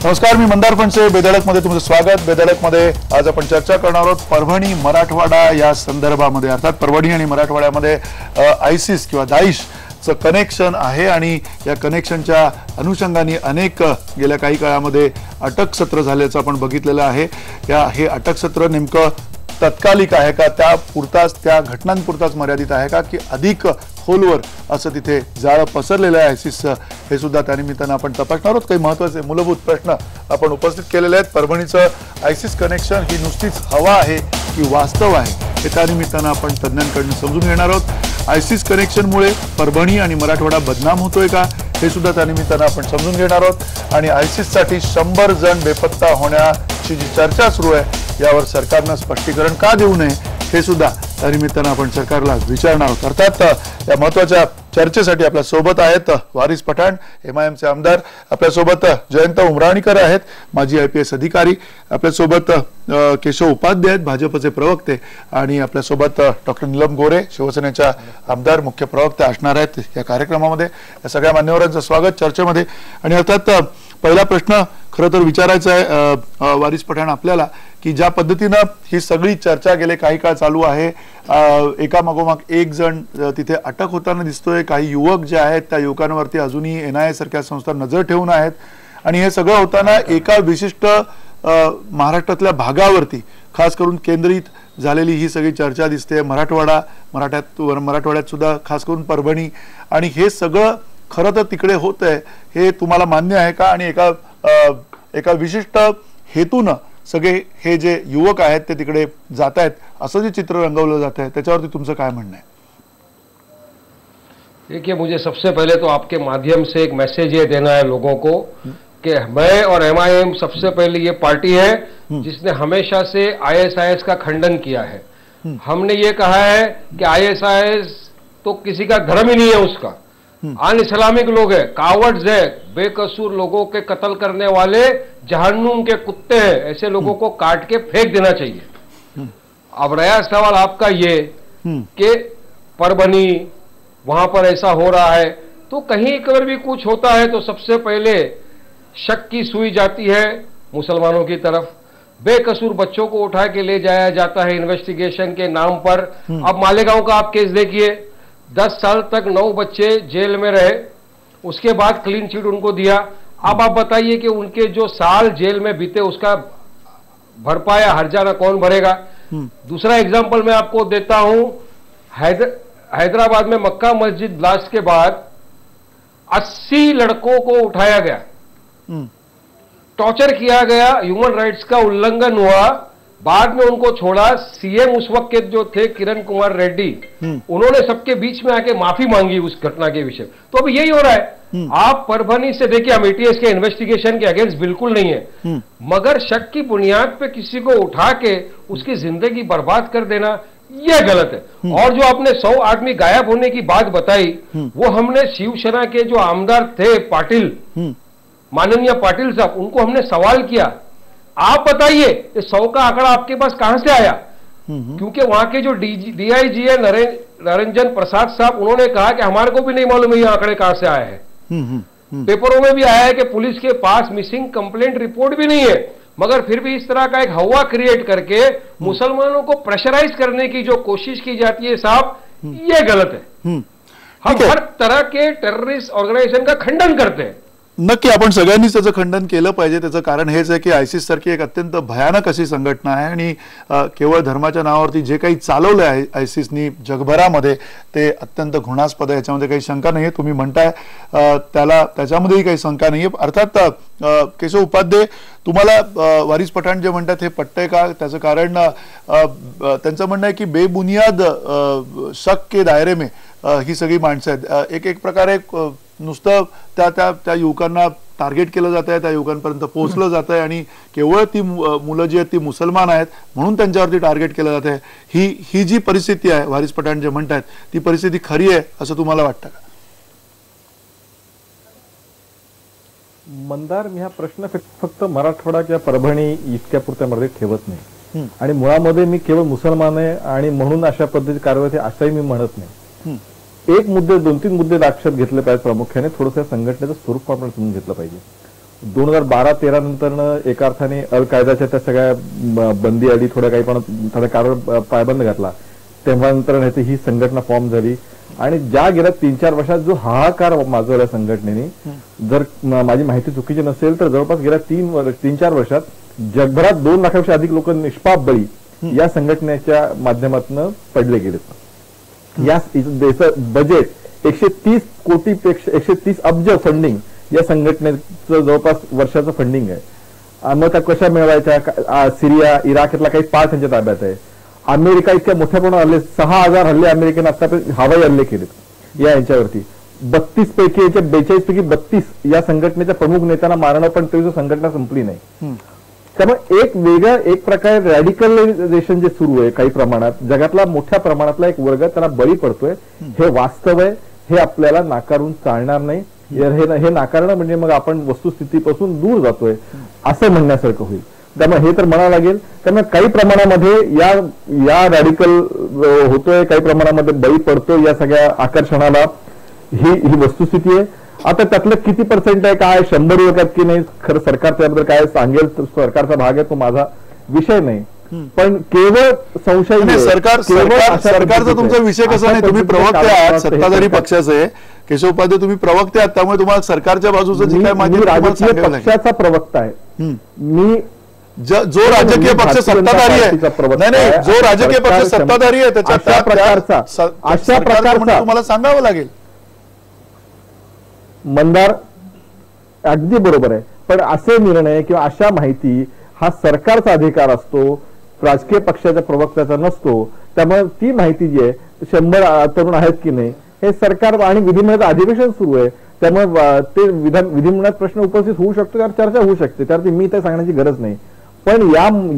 नमस्कार, मी मंदार फणसे. बेधडकमध्ये तुमचं स्वागत. बेधडकमध्ये आज आपण चर्चा करणार आहोत परभणी मराठवाडा या संदर्भामध्ये. अर्थात परभणी आणि मराठवाड्यामध्ये आयसिस किंवा दाईशचं कनेक्शन आहे आणि या कनेक्शनच्या अनुषंगाने अनेक गेल्या काही काळामध्ये अटक सत्र झाल्याचं आपण बघितलेलं आहे. हे अटक सत्र नेमकं तत्कालिक आहे का, त्या पुरताच त्या घटनांपुरताच मर्यादित आहे का, की अधिक खोलवर असं तिथे जाळं पसरलेलं आहे आयसिसचं, हे सुद्धा त्यानिमित्तानं आपण तपासणार आहोत. काही महत्त्वाचे मूलभूत प्रश्न आपण उपस्थित केलेले आहेत. परभणीचं आयसिस कनेक्शन ही नुसतीच हवा आहे की वास्तव आहे, हे त्यानिमित्तानं आपण तज्ज्ञांकडून समजून घेणार आहोत. आयसिस कनेक्शनमुळे परभणी आणि मराठवाडा बदनाम होतोय का, हे सुद्धा त्यानिमित्तानं आपण समजून घेणार आहोत. आणि आयसिससाठी 100 जण बेपत्ता होण्याची जी चर्चा सुरू आहे यावर सरकारनं स्पष्टीकरण का देऊ नये, हे सुद्धा त्यानिमित्तानं आपण सरकारला विचारणार आहोत. अर्थात या महत्त्वाच्या चर्चेसाठी आपल्या सोबत आहेत वारिस पठाण, MIMचे आमदार. आपल्यासोबत जयंत उमराणीकर आहेत, माजी IPS अधिकारी. आपल्यासोबत केशव उपाध्याय आहेत, भाजपचे प्रवक्ते. आणि आपल्यासोबत डॉक्टर नीलम गोरे, शिवसेनेच्या आमदार, मुख्य प्रवक्ते असणार आहेत या कार्यक्रमामध्ये. या सगळ्या मान्यवरांचं स्वागत चर्चेमध्ये. आणि अर्थात पहिला प्रश्न खरं तर विचारायचा आहे वारिस पठाण आपल्याला, की ज्या पद्धतीनं ही सगळी चर्चा गेले काही काळ चालू आहे, एकामागोमाग एक जण तिथे अटक होताना दिसतोय. काही युवक जे आहेत त्या युवकांवरती अजूनही NIA सारख्या संस्था नजर ठेवून आहेत. आणि हे सगळं होताना एका विशिष्ट महाराष्ट्रातल्या भागावरती खास करून केंद्रित झालेली ही सगळी चर्चा दिसते. मराठवाड्यात सुद्धा खास करून परभणी. आणि हे सगळं खरं तर तिकडे होत आहे, हे तुम्हाला मान्य आहे का? आणि एका विशिष्ट हेतून सगळे हे जे युवक आहेत ते तिकडे जात आहेत असं जे चित्र रंगवलं जात आहे, त्याच्यावरती तुमचं काय म्हणणं आहे? देखिए, मुझे सबसे पहले तो आपके माध्यम से एक मैसेज ये देना है लोगों को कि मैं और MIM सबसे पहले ये पार्टी है जिसने हमेशा से ISIS का खंडन किया है. हमने ये कहा है कि ISIS तो किसी का धर्म ही नहीं है, उसका अन इस्लामिक लोग है, कावर्ड्स है, बेकसूर लोगों के कत्ल करने वाले जहन्नुम के कुत्ते हैं. ऐसे लोगों को काट के फेंक देना चाहिए. अब रहा सवाल आपका ये कि परभनी वहां पर ऐसा हो रहा है, तो कहीं अगर भी कुछ होता है तो सबसे पहले शक की सुई जाती है मुसलमानों की तरफ. बेकसूर बच्चों को उठा के ले जाया जाता है इन्वेस्टिगेशन के नाम पर. अब मालेगांव का आप केस देखिए, 10 साल तक 9 बच्चे जेल में रहे, उसके बाद क्लीन चिट उनको दिया. अब आप बताइए कि उनके जो साल जेल में बीते उसका भरपाया हर्जाना कौन भरेगा? दूसरा एग्जांपल मैं आपको देता हूं. हैदराबाद में मक्का मस्जिद ब्लास्ट के बाद 80 लड़कों को उठाया गया, टॉर्चर किया गया, ह्यूमन राइट्स का उल्लंघन हुआ. बाद में उनको छोड़ा. CM उस वक्त के जो थे किरण कुमार रेड्डी, उन्होंने सबके बीच में आके माफी मांगी उस घटना के विषय. तो अब यही हो रहा है. आप परभणी से देखिए, हम ATS के इन्वेस्टिगेशन के अगेंस्ट बिल्कुल नहीं है, मगर शक की बुनियाद पे किसी को उठा के उसकी जिंदगी बर्बाद कर देना यह गलत है. और जो आपने 100 आदमी गायब होने की बात बताई, वो हमने शिवसेना के जो आमदार थे पाटिल, माननीय पाटिल साहब, उनको हमने सवाल किया, आप बताइए 100 का आंकड़ा आपके पास कहां से आया? क्योंकि वहां के जो DIG है नरेंजन प्रसाद साहब, उन्होंने कहा कि हमारे को भी नहीं मालूम ये आंकड़े कहां से आए हैं. पेपरों में भी आया है कि पुलिस के पास मिसिंग कंप्लेंट रिपोर्ट भी नहीं है, मगर फिर भी इस तरह का एक हवा क्रिएट करके मुसलमानों को प्रेशराइज करने की जो कोशिश की जाती है साहब, ये गलत है. हम हर तरह के टेररिस्ट ऑर्गेनाइजेशन का खंडन करते हैं. नक्की आपण सगळ्यांनीच त्याचं खंडन केलं पाहिजे. त्याचं कारण हेच आहे की आयसिस सारखी एक अत्यंत भयानक अशी संघटना आहे आणि केवळ धर्माच्या नावावरती जे काही चालवलं आहे आयसिसनी जगभरामध्ये ते अत्यंत घृणास्पद आहे. याच्यामध्ये काही शंका नाहीये. तुम्ही म्हणताय त्याच्यामध्येही काही शंका नाहीये. अर्थात केशव उपाध्याय, तुम्हाला वारिस पठाण जे म्हणतात हे पटतंय का? त्याचं कारण त्यांचं म्हणणं आहे की बेबुनियाद शक के दायरे में ही सगळी माणसं आहेत. एक प्रकारे नुसतं त्या युवकांना टार्गेट केलं जात आहे, त्या युवकांपर्यंत पोहोचलं जात आहे आणि केवळ ती मुलं जी आहेत ती मुसलमान आहेत म्हणून त्यांच्यावरती टार्गेट केलं जात आहे. ही जी परिस्थिती आहे, वारिस पठाण जे म्हणतात, ती परिस्थिती खरी आहे असं तुम्हाला वाटतं का? मंदार, मी हा प्रश्न फक्त मराठवाडा किंवा परभणी इतक्या पुरत्या मर्यादित ठेवत नाही. आणि मुळामध्ये मी केवळ मुसलमान आहे आणि म्हणून अशा पद्धतीची कारवाई असंही मी म्हणत नाही. एक मुद्दे 2-3 मुद्दे लक्षात घेतले पाहिजे. प्रामुख्याने थोडंसं संघटनेचं स्वरूप आपण समजून घेतलं पाहिजे. 2012-13 नंतर एका अर्थाने अल कायदाच्या त्या सगळ्या बंदी आली, थोडं काही पण थोडा कारवाई पायबंद घातला, तेव्हा नंतर ही संघटना फॉर्म झाली. आणि ज्या गेल्या 3-4 वर्षात जो हाहाकार माजवला संघटनेने, जर माझी माहिती चुकीची नसेल तर जवळपास गेल्या 3-4 वर्षात जगभरात 2 लाखापेक्षा अधिक लोक निष्पाप बळी या संघटनेच्या माध्यमातून पडले गेलेत. या देशाचं बजेट 130 कोटीपेक्षा 130 अब्ज फंडिंग या संघटनेचं जवळपास वर्षाचं फंडिंग आहे. मग त्या कशा मिळवायच्या? सिरिया, इराकला काही पार्ट त्यांच्या ताब्यात आहे. अमेरिका इतक्या मोठ्या प्रमाणात हल्ले, 6,000 हल्ले अमेरिकेने आतापर्यंत हवाई हल्ले केलेत या यांच्यावरती. 32 पैकी याच्या 42 पैकी 32 या संघटनेच्या प्रमुख नेत्यांना मारणं, पण तरी संघटना संपली नाही. त्यामुळे एक प्रकारे रॅडिकलायझेशन जे सुरू आहे काही प्रमाणात, जगातला मोठ्या प्रमाणातला एक वर्ग त्याला बळी पडतोय. हे वास्तव आहे, हे आपल्याला नाकारून चालणार नाही. हे नाकारणं म्हणजे मग आपण वस्तुस्थितीपासून दूर जातोय असं म्हणण्यासारखं होईल. त्यामुळे हे तर म्हणावं लागेल. त्यामुळे काही प्रमाणामध्ये या रॅडिकल होतोय, काही प्रमाणामध्ये बळी पडतोय या सगळ्या आकर्षणाला, ही वस्तुस्थिती आहे. आता त्यातलं किती % आहे, काय 100 येतात की नाही, खरं सरकार त्याबद्दल काय सांगेल, सरकारचा भाग आहे, तो माझा विषय नाही. पण केवळ संशय सरकारचा तुमचा विषय कसा नाही, तुम्ही प्रवक्ते आहात सत्ताधारी पक्षाचे, केशव उपाध्ये तुम्ही प्रवक्ते आहात, त्यामुळे तुम्हाला सरकारच्या बाजूचं जे काय माहिती राजकीय पक्षाचा प्रवक्ता आहे मी. जो राजकीय पक्ष सत्ताधारी आहे, नाही, जो राजकीय पक्ष सत्ताधारी आहे त्याच्या अशा प्रकारचा तुम्हाला सांगावं लागेल. मंदार अगदी बरोबर आहे, पण असे निर्णय किंवा अशा माहिती हा सरकारचा अधिकार असतो, राजकीय पक्षाच्या प्रवक्त्याचा नसतो. त्यामुळे ती माहिती जी आहे, 100 तरुण आहेत की नाही, हे सरकार आणि विधिमंडळाचं अधिवेशन सुरू आहे, त्यामुळे ते विधिमंडळात प्रश्न उपस्थित होऊ शकतो, त्यावर चर्चा होऊ शकते, त्यावरती मी ते सांगण्याची गरज नाही. पण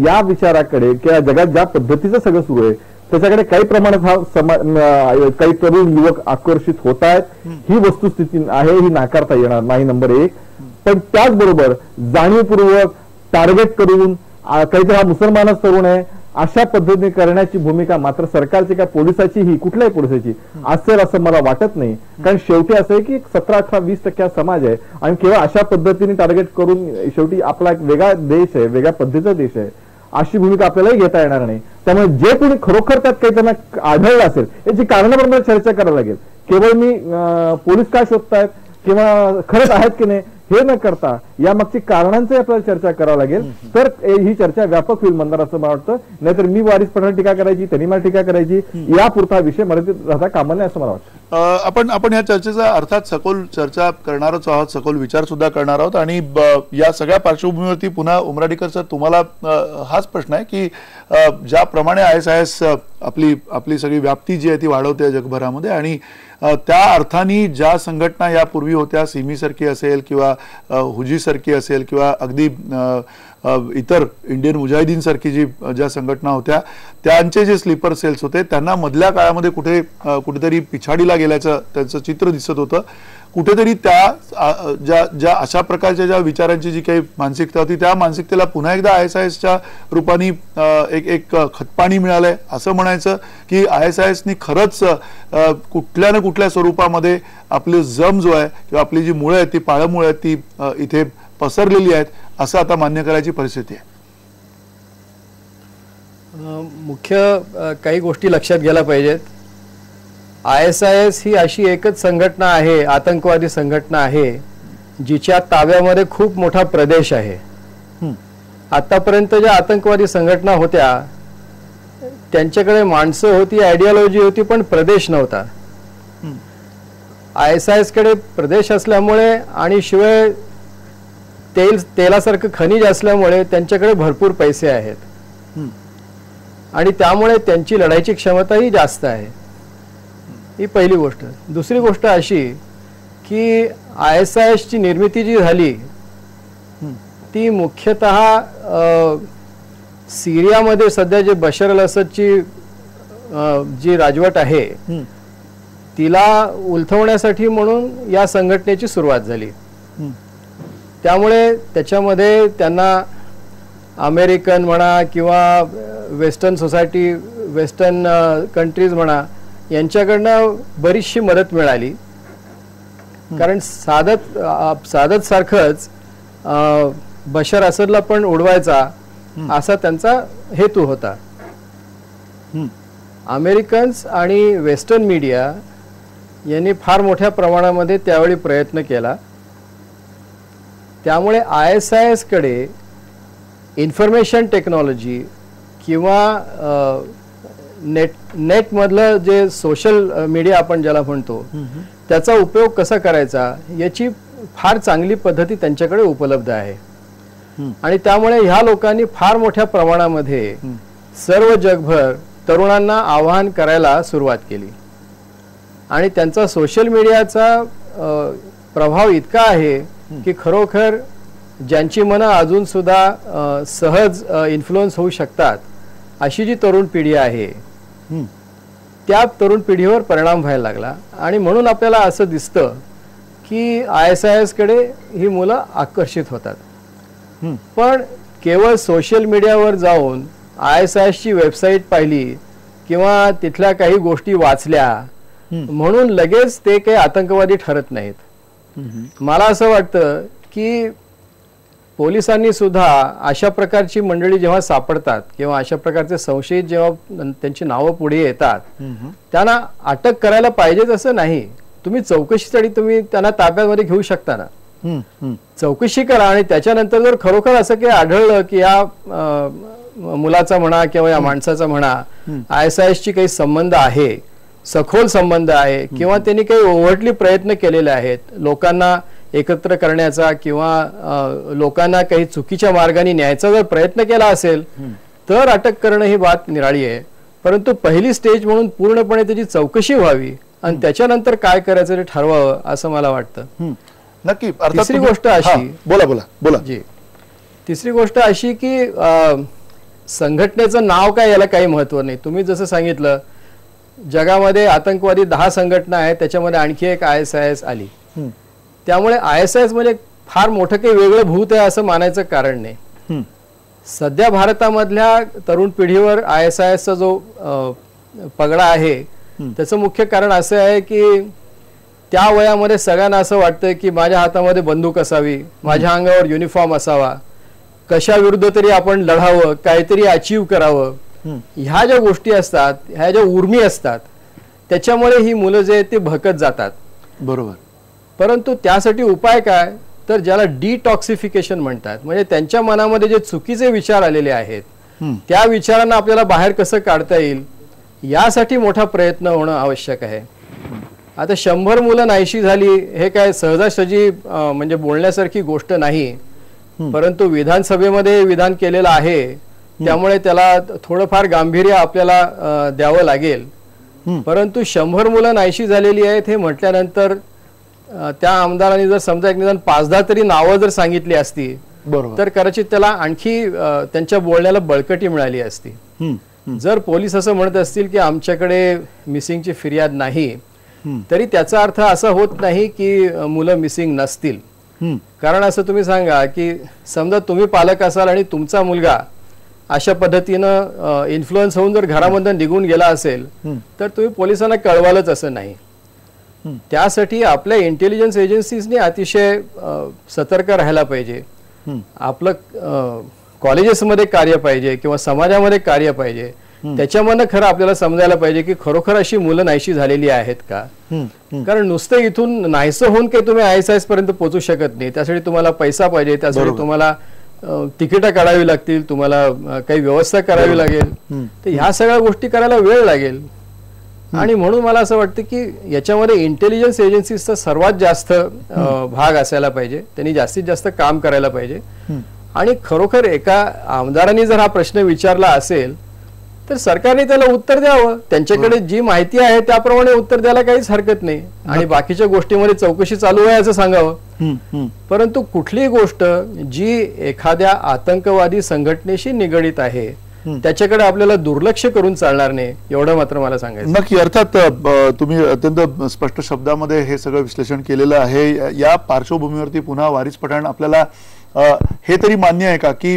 या विचाराकडे किंवा जगात ज्या पद्धतीचं सगळं सुरू आहे त्याच्याकडे काही प्रमाणात काही तरुण युवक आकर्षित होत आहेत. ही वस्तुस्थिती आहे, ही नाकारता येणार नाही, नंबर 1. पण त्याचबरोबर जाणीवपूर्वक टार्गेट करून काहीतरी हा मुसलमानच तरुण आहे अशा पद्धतीने करण्याची भूमिका मात्र सरकारची का पोलिसाची, ही कुठल्याही पोलिसाची असेल असं मला वाटत नाही. कारण शेवटी असं आहे की 17-18-20% समाज आहे आणि केवळ अशा पद्धतीने टार्गेट करून शेवटी आपला एक वेगळा देश आहे, वेगळ्या पद्धतीचा देश आहे, अशी भूमिका आपल्यालाही घेता येणार नाही. त्यामुळे जे कोणी खरोखर त्यात काही त्यांना आढळलं असेल याची कारणाबरोबर चर्चा करायला लागेल. केवळ मी पोलीस काय शोधतायत किंवा खरंच आहेत की नाही हे न करता यामागची कारणांची आपल्याला चर्चा करावी लागेल, तर ही चर्चा व्यापक होईल मंदार असं मला वाटतं. नाहीतर मी वारिसपणाला टीका करायची, त्यांनी मला टीका करायची, यापुरता विषय मर्यादित राहता कामा नये असं मला वाटतं. आपण या चर्चेचा अर्थात सखोल चर्चा करणारच आहोत, सखोल विचार सुद्धा करणार आहोत. आणि या सगळ्या पार्श्वभूमीवरती पुन्हा उमराडीकर सर तुम्हाला हाच प्रश्न आहे की ज्याप्रमाणे ISIS आपली सगळी व्याप्ती जी आहे ती वाढवते जगभरामध्ये, आणि त्या अर्थाने ज्या संघटना यापूर्वी होत्या, सिमीसारखी असेल किंवा हुजीसारखी असेल किंवा अगदी इतर इंडियन मुजाहिदीन सारखी ज्या संघटना होत्या, त्यांचे जे स्लीपर सेल्स होते त्यांना मधल्या काळामध्ये कुठेतरी पिछाडीला गेल्याचं त्यांचं चित्र दिसत होतं. कुठेतरी ज्या अशा प्रकारच्या ज्या विचारांची जी काही मानसिकता होती त्या मानसिकतेला पुन्हा एकदा ISISच्या रूपाने एक खतपाणी मिळालंय असं म्हणायचं की ISISनी खरंच कुठल्या ना कुठल्या स्वरूपामध्ये आपले जम जो आहे किंवा आपली जी मुळं आहेत ती पाळमुळं आहेत ती इथे पसरलेली आहेत असं आता मान्य करायची परिस्थिती आहे. मुख्य काही गोष्टी लक्षात घ्यायला पाहिजेत. ISIS ही अशी एकच संघटना आहे, आतंकवादी संघटना आहे जिच्या ताब्यामध्ये खूप मोठा प्रदेश आहे. आतापर्यंत ज्या आतंकवादी संघटना होत्या त्यांच्याकडे माणसं होती, आयडियोलॉजी होती, पण प्रदेश नव्हता. ISIS कडे प्रदेश असल्यामुळे आणि शिवाय तेलासारखं खनिज असल्यामुळे त्यांच्याकडे भरपूर पैसे आहेत आणि त्यामुळे त्यांची लढाईची क्षमताही जास्त आहे. ही पहिली गोष्ट. दुसरी गोष्ट अशी की ISISची निर्मिती जी झाली ती मुख्यतः सिरियामध्ये सध्या जे बशर अल असदची जी राजवट आहे तिला उलथवण्यासाठी म्हणून या संघटनेची सुरुवात झाली. त्यामुळे त्याच्यामध्ये त्यांना अमेरिकन म्हणा किंवा वेस्टर्न सोसायटी, वेस्टर्न कंट्रीज म्हणा यांच्याकडनं बरीचशी मदत मिळाली. कारण सादत सारखंच बशर असदला पण उडवायचा असा त्यांचा हेतू होता. अमेरिकन्स आणि वेस्टर्न मीडिया यांनी फार मोठ्या प्रमाणामध्ये त्यावेळी प्रयत्न केला. त्यामुळे ISIS कडे इन्फॉर्मेशन टेक्नॉलॉजी किंवा नेटमधलं जे सोशल मीडिया आपण ज्याला म्हणतो त्याचा उपयोग कसा करायचा याची फार चांगली पद्धती त्यांच्याकडे उपलब्ध आहे. आणि त्यामुळे ह्या लोकांनी फार मोठ्या प्रमाणामध्ये सर्व जगभर तरुणांना आवाहन करायला सुरुवात केली. आणि त्यांचा सोशल मीडियाचा प्रभाव इतका आहे की खरोखर ज्यांची मनं अजून सुद्धा सहज इन्फ्लुअन्स होऊ शकतात अशी जी तरुण पिढी आहे त्या तरुण पिढीवर परिणाम व्हायला लागला. आणि म्हणून आपल्याला असं दिसतं की ISIS कडे ही मुलं आकर्षित होतात. पण केवळ सोशल मीडियावर जाऊन ISIS ची वेबसाईट पाहिली किंवा तिथल्या काही गोष्टी वाचल्या म्हणून लगेच ते काही आतंकवादी ठरत नाहीत. मला असं वाटतं की पोलिसांनी सुद्धा अशा प्रकारची मंडळी जेव्हा सापडतात किंवा अशा प्रकारचे संशयित जेव्हा त्यांची नावं पुढे येतात त्यांना अटक करायला पाहिजेच असं नाही. तुम्ही चौकशीसाठी तुम्ही त्यांना ताब्यामध्ये घेऊ शकता ना. चौकशी करा आणि त्याच्यानंतर जर खरोखर असं काही आढळलं की या मुलाचा म्हणा किंवा या माणसाचा म्हणा ISIS ची काही संबंध आहे, सखोल संबंध आहे किंवा त्यांनी काही ओव्हर्टली प्रयत्न केलेले आहेत लोकांना एकत्र करण्याचा किंवा लोकांना काही चुकीच्या मार्गाने न्यायचा जर प्रयत्न केला असेल तर अटक करणं ही बात निराळी आहे. परंतु पहिली स्टेज म्हणून पूर्णपणे त्याची चौकशी व्हावी आणि त्याच्यानंतर काय करायचं ते ठरवावं असं मला वाटतं. नक्की. तिसरी गोष्ट अशी बोला जी तिसरी गोष्ट अशी की संघटनेचं नाव काय याला काही महत्व नाही. तुम्ही जसं सांगितलं जगामध्ये आतंकवादी 10 संघटना आहेत त्याच्यामध्ये आणखी एक ISIS आली. त्यामुळे ISIS म्हणजे फार मोठं काही वेगळं भूत आहे असं मानायचं कारण नाही. सध्या भारतामधल्या तरुण पिढीवर ISIS चा जो पगडा आहे त्याचं मुख्य कारण असं आहे की त्या वयामध्ये सगळ्यांना असं वाटतं की माझ्या हातामध्ये बंदूक असावी, माझ्या अंगावर युनिफॉर्म असावा, कशा विरुद्ध तरी आपण लढावं, काहीतरी अचीव करावं. ह्या ज्या गोष्टी असतात, ह्या ज्या उर्मी असतात त्याच्यामुळे ही मुलं जे आहेत ते भकत जातात. बरोबर. परंतु त्यासाठी उपाय काय तर ज्याला डिटॉक्सिफिकेशन म्हणतात, म्हणजे त्यांच्या मनामध्ये जे चुकीचे विचार आलेले आहेत त्या विचारांना आपल्याला बाहेर कसं काढता येईल यासाठी मोठा प्रयत्न होणं आवश्यक आहे. आता 100 मुलं नाहीशी झाली हे काय सहजासहजी म्हणजे बोलण्यासारखी गोष्ट नाही. परंतु विधानसभेमध्ये विधान केलेलं आहे त्यामुळे त्याला थोडंफार गांभीर्य आपल्याला द्यावं लागेल. परंतु 100 मुलं नाहीशी झालेली आहेत हे म्हटल्यानंतर त्या आमदारांनी जर समजा एक निदान 5-10 तरी नावं जर सांगितली असती तर कदाचित त्याला आणखी त्यांच्या बोलण्याला बळकटी मिळाली असती. जर पोलीस असं म्हणत असतील की आमच्याकडे मिसिंगची फिर्याद नाही तरी त्याचा अर्थ असा होत नाही की मुलं मिसिंग नसतील. कारण असं तुम्ही सांगा की समजा तुम्ही पालक असाल आणि तुमचा मुलगा अशा पद्धतीनं इन्फ्लुअन्स होऊन जर घरामधून निघून गेला असेल तर तुम्ही पोलिसांना कळवालच असं नाही. त्यासाठी आपल्या इंटेलिजन्स एजन्सीजने अतिशय सतर्क राहायला पाहिजे. आपलं कॉलेजेसमध्ये कार्य पाहिजे किंवा समाजामध्ये कार्य पाहिजे. त्याच्यामधनं खरं आपल्याला समजायला पाहिजे की खरोखर अशी मुलं नाहीशी झालेली आहेत का. कारण नुसतं इथून नाहीसं होऊन काही तुम्ही ISIS पर्यंत पोहोचू शकत नाही. त्यासाठी तुम्हाला पैसा पाहिजे, त्यासाठी तुम्हाला तिकीटं काढावी लागतील, तुम्हाला काही व्यवस्था करावी लागेल. तर ह्या सगळ्या गोष्टी करायला वेळ लागेल. आणि म्हणून मला असं वाटतं की याच्यामध्ये इंटेलिजन्स एजन्सीजचा सर्वात जास्त भाग असायला पाहिजे. त्यांनी जास्तीत जास्त काम करायला पाहिजे. आणि खरोखर एका आमदारांनी जर हा प्रश्न विचारला असेल तर सरकारने त्याला उत्तर द्यावं. त्यांच्याकडे जी माहिती आहे त्याप्रमाणे उत्तर द्यायला काहीच हरकत नाही. आणि बाकीच्या गोष्टीमध्ये चौकशी चालू आहे असं सांगावं. परंतु कुठलीही गोष्ट जी एखाद्या आतंकवादी संघटनेशी निगडीत आहे त्याच्याकडे आपल्याला दुर्लक्ष करून चालणार नाही एवढं मात्र मला सांगायचं. नक्की. अर्थात तुम्ही अत्यंत स्पष्ट शब्दामध्ये हे सगळं विश्लेषण केलेलं आहे. या पार्श्वभूमीवरती पुन्हा वारिस पठाण आपल्याला हे तरी मान्य आहे का की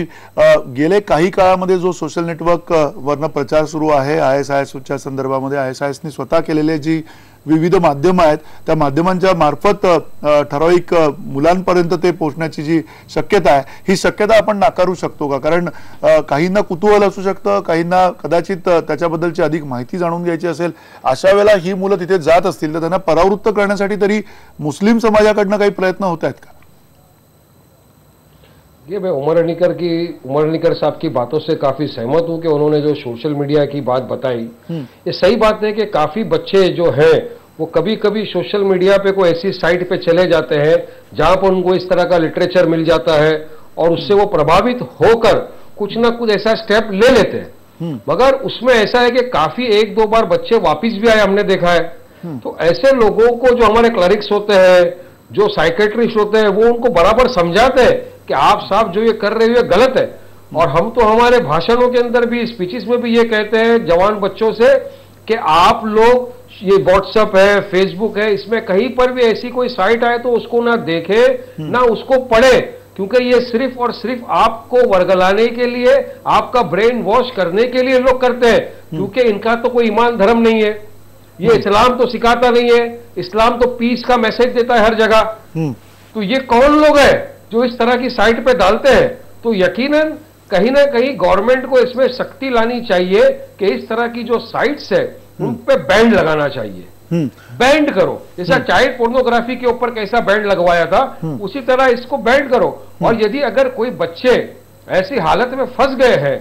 गेले काही काळामध्ये जो सोशल नेटवर्क वरनं प्रचार सुरू आहे ISISच्या संदर्भामध्ये ISISने स्वतः केलेले जी विविध माध्यमं आहेत त्या माध्यमांच्या मार्फत ठराविक मुलांपर्यंत ते पोहोचण्याची जी शक्यता आहे ही शक्यता आपण नाकारू शकतो का? कारण काहींना कुतूहल असू शकतं, काहींना कदाचित त्याच्याबद्दलची अधिक माहिती जाणून घ्यायची असेल, अशा वेळेला ही मुलं तिथे जात असतील तर त्यांना परावृत्त करण्यासाठी तरी मुस्लिम समाजाकडनं काही प्रयत्न होत आहेत का? ये मैं उमर अनिकर साहब की बातों से काफी सहमत हूं कि उन्होंने जो सोशल मीडिया की बात बताई ये सही बात है कि काफी बच्चे जो हैं वो कभी कभी सोशल मीडिया पे कोई ऐसी साइट पे चले जाते हैं जहां पर उनको इस तरह का लिटरेचर मिल जाता है और उससे वो प्रभावित होकर कुछ ना कुछ ऐसा स्टेप ले लेते हैं। मगर उसमें ऐसा है कि काफी 1-2 बार बच्चे वापिस भी आए, हमने देखा है। तो ऐसे लोगों को जो हमारे क्लरिक्स होते हैं, जो साइकेट्रिस्ट होते हैं, वो उनको बराबर समझाते हैं कि आप साहब जो ये कर रहे हो ये गलत है। और हम तो हमारे भाषणों के अंदर भी, स्पीचेस में भी ये कहते हैं जवान बच्चों से कि आप लोग ये व्हाट्सएप है, फेसबुक है, इसमें कहीं पर भी ऐसी कोई साइट आए तो उसको ना देखे ना उसको पढ़े, क्योंकि ये सिर्फ और सिर्फ आपको वर्गलाने के लिए, आपका ब्रेन वॉश करने के लिए लोग करते हैं, क्योंकि इनका तो कोई ईमान धर्म नहीं है, ये इस्लाम तो सिखाता नहीं है, इस्लाम तो पीस का मैसेज देता है हर जगह। तो ये कौन लोग हैं जो इस तरह की साइट पे डालते हैं? तो यकीनन कहीं ना कहीं गवर्नमेंट को इसमें सख्ती लानी चाहिए कि इस तरह की जो साइट्स है उन पे बैंड लगाना चाहिए। बैंड करो, जैसा चाइल्ड पोर्नोग्राफी के ऊपर कैसा बैंड लगवाया था उसी तरह इसको बैंड करो। और यदि अगर कोई बच्चे ऐसी हालत में फंस गए हैं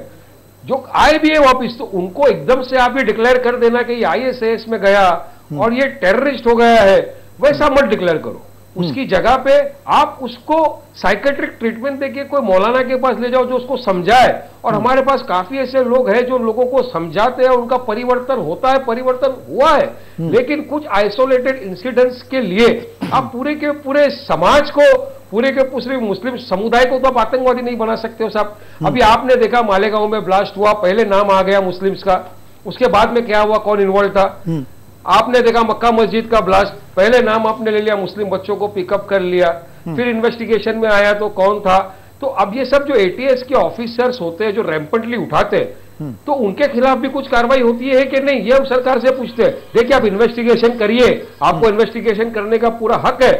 जो आए भी है वापिस, तो उनको एकदम से आप ये डिक्लेयर कर देना कि ये ISIS में गया और ये टेररिस्ट हो गया है, वैसा मत डिक्लेयर करो। उसकी जगह पे आप उसको साइकेट्रिक ट्रीटमेंट देके कोई मौलाना के पास ले जाओ जो उसको समझाए। और हमारे पास काफी ऐसे लोग हैं जो लोगों को समझाते हैं, उनका परिवर्तन होता है, परिवर्तन हुआ है। लेकिन कुछ आइसोलेटेड इंसिडेंट्स के लिए आप पूरे के पूरे समाज को, पूरे के पूरे मुस्लिम समुदाय को तो आप आतंकवादी नहीं बना सकते हो साहब। अभी आपने देखा मालेगांव में ब्लास्ट हुआ, पहले नाम आ गया मुस्लिम्स का, उसके बाद में क्या हुआ, कौन इन्वॉल्व था? आपने देखा मक्का मस्जिद का ब्लास्ट, पहले नाम आपने ले लिया, मुस्लिम बच्चों को पिकअप कर लिया, फिर इन्वेस्टिगेशन में आया तो कौन था? तो अब ये सब जो ATS के ऑफिसर्स होते हैं जो रैम्पेंटली उठाते हैं, तो उनके खिलाफ भी कुछ कार्रवाई होती है कि नहीं, ये हम सरकार से पूछते हैं। देखिए आप इन्वेस्टिगेशन करिए, आपको इन्वेस्टिगेशन करने का पूरा हक है,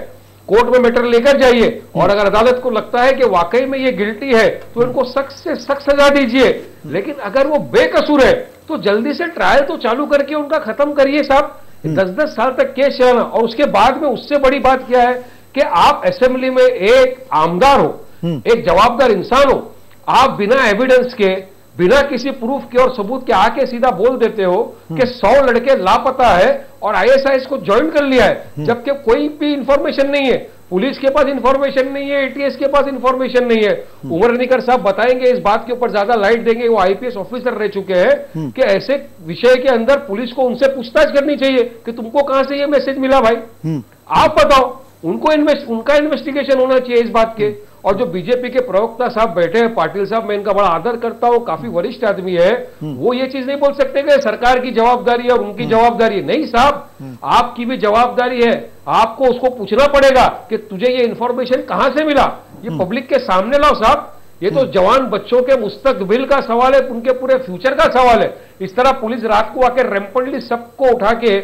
कोर्ट में मैटर लेकर जाइए, और अगर अदालत को लगता है कि वाकई में ये गिल्टी है तो इनको सख्त से सख्त सजा दीजिए। लेकिन अगर वो बेकसूर है तो जल्दी से ट्रायल तो चालू करके उनका खत्म करिए साहब। 10-10 साल तक केस चलाना, और उसके बाद में उससे बड़ी बात क्या है कि आप असेंबली में एक आमदार हो, एक जवाबदार इंसान हो, आप बिना एविडेंस के, बिना किसी प्रूफ के और सबूत के आके सीधा बोल देते हो कि 100 लड़के लापता है और ISIS को ज्वाइन कर लिया है, जबकि कोई भी इंफॉर्मेशन नहीं है, पुलिस के पास इंफॉर्मेशन नहीं है, ATS के पास इंफॉर्मेशन नहीं है। उमर अनिकर साहब बताएंगे, इस बात के ऊपर ज्यादा लाइट देंगे, वो IPS ऑफिसर रह चुके हैं, कि ऐसे विषय के अंदर पुलिस को उनसे पूछताछ करनी चाहिए कि तुमको कहां से ये मैसेज मिला भाई, आप बताओ। उनका इन्वेस्टिगेशन होना चाहिए इस बात के। और जो बीजेपी के प्रवक्ता साहब बैठे हैं, पाटिल साहब, मैं इनका बड़ा आदर करता हूं, काफी वरिष्ठ आदमी है, वो ये चीज नहीं बोल सकते कि सरकार की जवाबदारी है और उनकी जवाबदारी है। नहीं साहब, आपकी भी जवाबदारी है, आपको उसको पूछना पड़ेगा कि तुझे ये इंफॉर्मेशन कहां से मिला, ये पब्लिक के सामने लाओ साहब। ये तो जवान बच्चों के मुस्तकबिल का सवाल है, उनके पूरे फ्यूचर का सवाल है। इस तरह पुलिस रात को आकर रैम्पेंटली सबको उठा के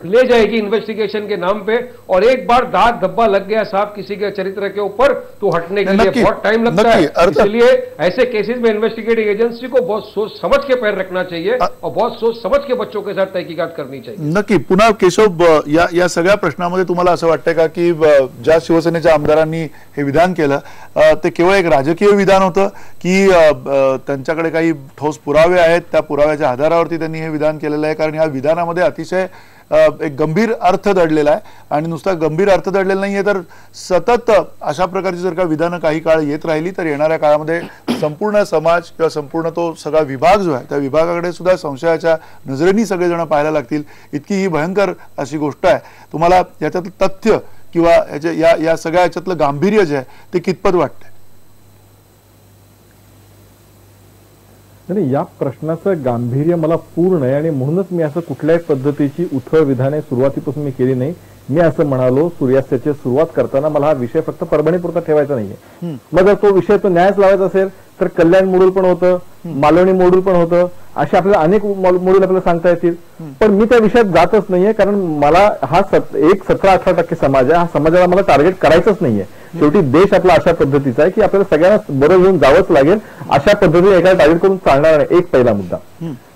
ले जाएगी इन्वेस्टिगेशन के नाम पे, और एक बार दाग धब्बा लग गया साहब किसी के चरित्र के ऊपर तो हटने के लिए बहुत टाइम लगता है। इसलिए ऐसे केसेस में इन्वेस्टिगेटिंग एजेंसी को बहुत सोच समझ के पैर रखना चाहिए और बहुत सोच समझ के बच्चों के साथ तहकीकात करनी चाहिए। नक्की। पुन्हा केशव, या सगळ्या प्रश्नामध्ये तुम्हाला असं वाटतंय का की ज्या शिवसेनेच्या आमदारांनी हे विधान केलं ते केवळ एक राजकीय विधान होतं, की त्यांच्याकडे काही ठोस पुरावे आहेत, त्या पुराव्याच्या आधारावरती त्यांनी हे विधान केलेलं आहे? कारण या विधानामध्ये अतिशय एक गंभीर अर्थ दडलेला आहे, आणि नुसता गंभीर अर्थ दडलेला नाहीये, तर सतत अशा प्रकारची जर का विधानं काही काळ येत राहिली तर येणाऱ्या काळामध्ये संपूर्ण समाज किंवा संपूर्ण तो सगळा विभाग जो आहे त्या विभागाकडे सुद्धा संशयाच्या नजरेने सगळेजण पाहायला लागतील, इतकी ही भयंकर अशी गोष्ट आहे। तुम्हाला याच्यातलं तथ्य किंवा या सगळ्या याच्यातलं गांभीर्य जे आहे ते कितपत वाटतंय? नाही, या प्रश्नाचं गांभीर्य मला पूर्ण आहे, आणि म्हणूनच मी असं कुठल्याही पद्धतीची उथळ विधाने सुरुवातीपासून मी केली नाही। मी असं म्हणालो, सूर्यास्ताची सुरुवात करताना मला हा विषय फक्त परभणीपुरता ठेवायचा नाहीये। मग जर तो विषय तो न्यायच लावायचा असेल तर कल्याण मुडूल पण होतं, मालवणी मॉड्यूल पण होतं, असे आपल्याला अनेक मॉड्यूल आपल्याला सांगता येतील. पण मी त्या विषयात जातच नाहीये, कारण मला हा 17-18% समाज आहे, हा समाजाला मला टार्गेट करायचंच नाहीये. शेवटी देश आपला अशा पद्धतीचा आहे की आपल्याला सगळ्यांना बरोबर घेऊन जावंच लागेल. अशा पद्धतीने एखादा टार्गेट करून चालणार नाही. एक पहिला मुद्दा.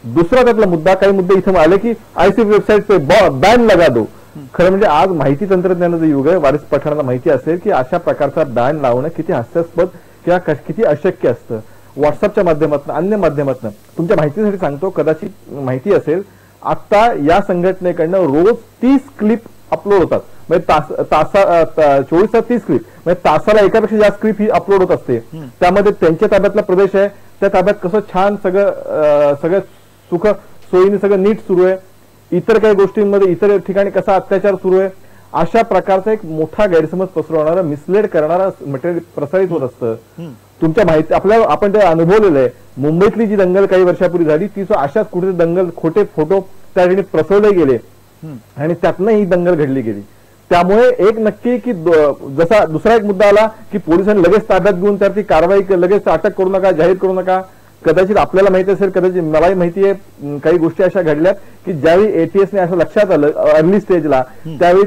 दुसरा त्यातला मुद्दा, काही मुद्दे इथे आले की आयसी वेबसाईट पे बॅन लगा दो. खरं म्हणजे आज माहिती तंत्रज्ञानाचं युग आहे. वारिस पठाणाला माहिती असेल की अशा प्रकारचा बॅन लावणं किती हास्यास्पद किंवा किती अशक्य असतं. व्हॉट्सअपच्या माध्यमातून, अन्य माध्यमातून. तुमच्या माहितीसाठी सांगतो, कदाचित माहिती असेल, आता या संघटनेकडनं रोज 30 क्लिप अपलोड होतात. म्हणजे 24 तास 30 क्लिप, म्हणजे तासाला एकापेक्षा जास्त क्लिप ही अपलोड होत असते. त्यामध्ये त्यांच्या ताब्यातला प्रदेश आहे, त्या ताब्यात कसं छान सगळं सुख सोयीने सगळं नीट सुरू आहे, इतर काही गोष्टींमध्ये इतर ठिकाणी कसा अत्याचार सुरू आहे, अशा प्रकारचा एक मोठा गैरसमज पसरवणारा, मिसलेड करणारा मटेरियल प्रसारित होत असतं. तुमच्या माहिती आपल्याला, आपण ते अनुभवलेलं आहे. मुंबईतली जी दंगल काही वर्षापूर्वी झाली, ती अशाच कुठे दंगल, खोटे फोटो त्या ठिकाणी प्रसवले गेले आणि त्यातनं ही दंगल घडली गेली. त्यामुळे एक नक्की की जसा दुसरा एक मुद्दा आला की पोलिसांनी लगेच ताब्यात घेऊन त्याची कारवाई, लगेच अटक करू नका, जाहीर करू नका. कदाचित आपल्याला माहिती असेल, कदाचित मलाही माहिती आहे, काही गोष्टी अशा घडल्यात की ज्यावेळी ATSने असं लक्षात आलं अर्ली स्टेजला, त्यावेळी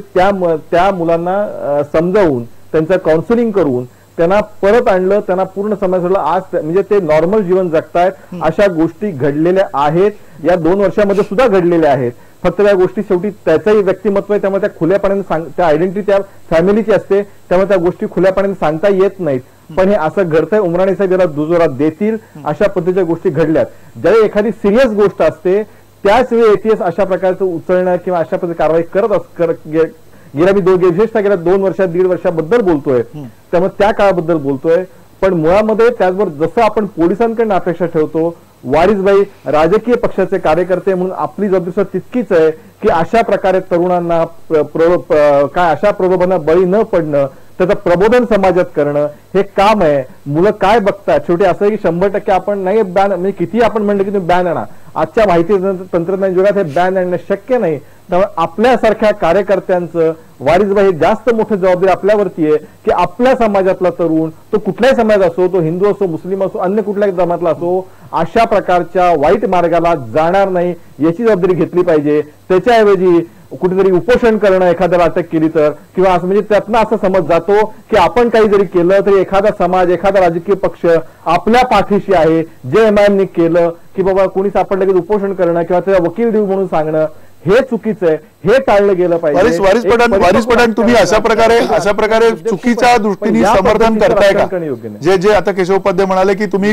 त्या मुलांना समजावून, त्यांचं काउन्सिलिंग करून त्यांना परत आणलं, त्यांना पूर्ण समज सोडला. आज म्हणजे ते नॉर्मल जीवन जगतायत. अशा गोष्टी घडलेल्या आहेत, या 2 वर्षामध्ये सुद्धा घडलेल्या आहेत. फक्त त्या गोष्टी शेवटी त्याचंही व्यक्तिमत्व आहे, त्यामुळे त्या खुल्यापणाने त्या आयडेंटिटी त्या फॅमिलीची असते, त्यामुळे त्या गोष्टी खुल्यापणाने सांगता येत नाहीत. पण हे असं घडतंय, उमराणी साहेब याला दुजोरा देतील. अशा पद्धतीच्या गोष्टी घडल्यात. ज्यावेळी एखादी सिरियस गोष्ट असते त्याच वेळी ATS अशा प्रकारचं उचलणं किंवा अशा प्रकारे कारवाई विशेषतः गेल्या 2 वर्षात 1.5 वर्षाबद्दल बोलतोय, त्यामुळे त्या काळाबद्दल बोलतोय. पण मुळामध्ये त्याचबरोबर जसं आपण पोलिसांकडून अपेक्षा ठेवतो, वारिसभाई राजकीय पक्षाचे कार्यकर्ते म्हणून आपली जबाबदारी तितकीच आहे की अशा प्रकारे तरुणांना अशा प्रलोभनाला बळी न पडणं, त्याचं प्रबोधन समाजात करणं हे काम आहे. मुलं काय बघतात, शेवटी असं आहे की 100% आपण नाही बॅन, म्हणजे किती आपण म्हणलं की तुम्ही बॅन आणा, आजच्या माहिती तंत्रज्ञान जगात हे बॅन आणणं शक्य नाही. त्यामुळे आपल्यासारख्या कार्यकर्त्यांचं, वारिसभाई जास्त मोठी जबाबदारी आपल्यावरती आहे की आपल्या समाजातला तरुण, तो कुठल्याही समाज असो, तो हिंदू असो, मुस्लिम असो, अन्य कुठल्याही धर्मातला असो, अशा प्रकारच्या वाईट मार्गाला जाणार नाही याची जबाबदारी घेतली पाहिजे. त्याच्याऐवजी कुठेतरी उपोषण करणं, एखाद्याला अटक केली तर, किंवा असं म्हणजे त्यातनं असं समज जातो की आपण काही जरी केलं तरी एखादा समाज, एखादा राजकीय पक्ष आपल्या पाठीशी आहे. जे MIMने केलं की बाबा कोणी सापडलं की उपोषण करणं किंवा त्याला वकील देऊ म्हणून सांगणं, हे चुकीचं आहे, हे टाळलं गेलं पाहिजे. वारिस पठाण, तुम्ही अशा प्रकारे चुकीच्या दृष्टीने समर्थन करताय का? जे आता केशव उपाध्याय म्हणाले की तुम्ही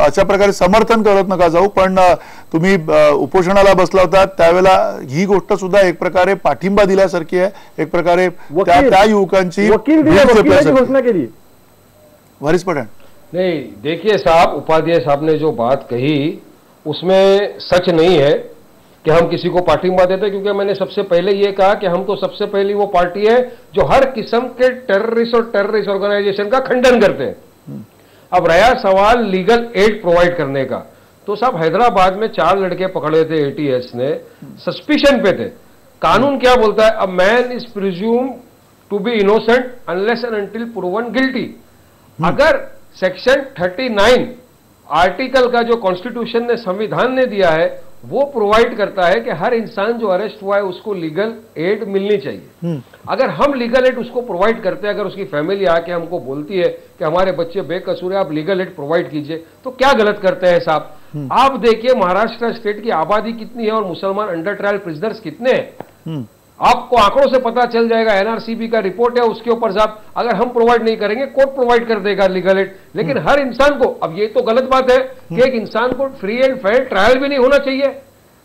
अशा प्रकारे समर्थन करत नका जाऊ, पण तुम्ही उपोषणाला बसला होता त्यावेळेला ही गोष्ट सुद्धा एक प्रकारे पाठिंबा दिल्यासारखी आहे, एक प्रकारे त्या युवकांची घोषणा केली. वारिस पठाण, नहीं देखिए साहब, उपाध्याय साहब ने जो बात कही उसमें सच नहीं है कि हम किसी को पार्टिंबा देते, क्योंकि मैंने सबसे पहले ये कहा कि हम तो सबसे पहली वो पार्टी है जो हर किस्म के टेररिस्ट और टेररिस्ट ऑर्गेनाइजेशन का खंडन करते हैं. अब रहा सवाल लीगल एड प्रोवाइड करने का, तो साहब हैदराबाद में 4 लड़के पकड़े थे ATS ने, सस्पिशन पे थे. कानून क्या बोलता है? A man is presume to be innocent unless and until proven guilty. अगर सेक्शन 39 आर्टिकल का जो कॉन्स्टिट्यूशन ने, संविधान ने दिया है, वो प्रोवाइड करता है कि हर इंसान जो अरेस्ट हुआ है उसको लीगल एड मिलनी चाहिए. अगर हम लीगल एड उसको प्रोवाइड करते हैं, अगर उसकी फैमिली आके हमको बोलती है कि हमारे बच्चे बेकसूर है, आप लीगल एड प्रोवाइड कीजिए, तो क्या गलत करते हैं साहब? आप देखिए महाराष्ट्र स्टेट की आबादी कितनी है और मुसलमान अंडर ट्रायल प्रिजनर्स कितने हैं. आपको आंकड़ों से पता चल जाएगा. NRCB का रिपोर्ट है, उसके ऊपर साहब अगर हम प्रोवाइड नहीं करेंगे, कोर्ट प्रोवाइड कर देगा लीगल एड. लेकिन हर इंसान को, अब ये तो गलत बात है कि एक इंसान को फ्री एंड फेयर ट्रायल भी नहीं होना चाहिए.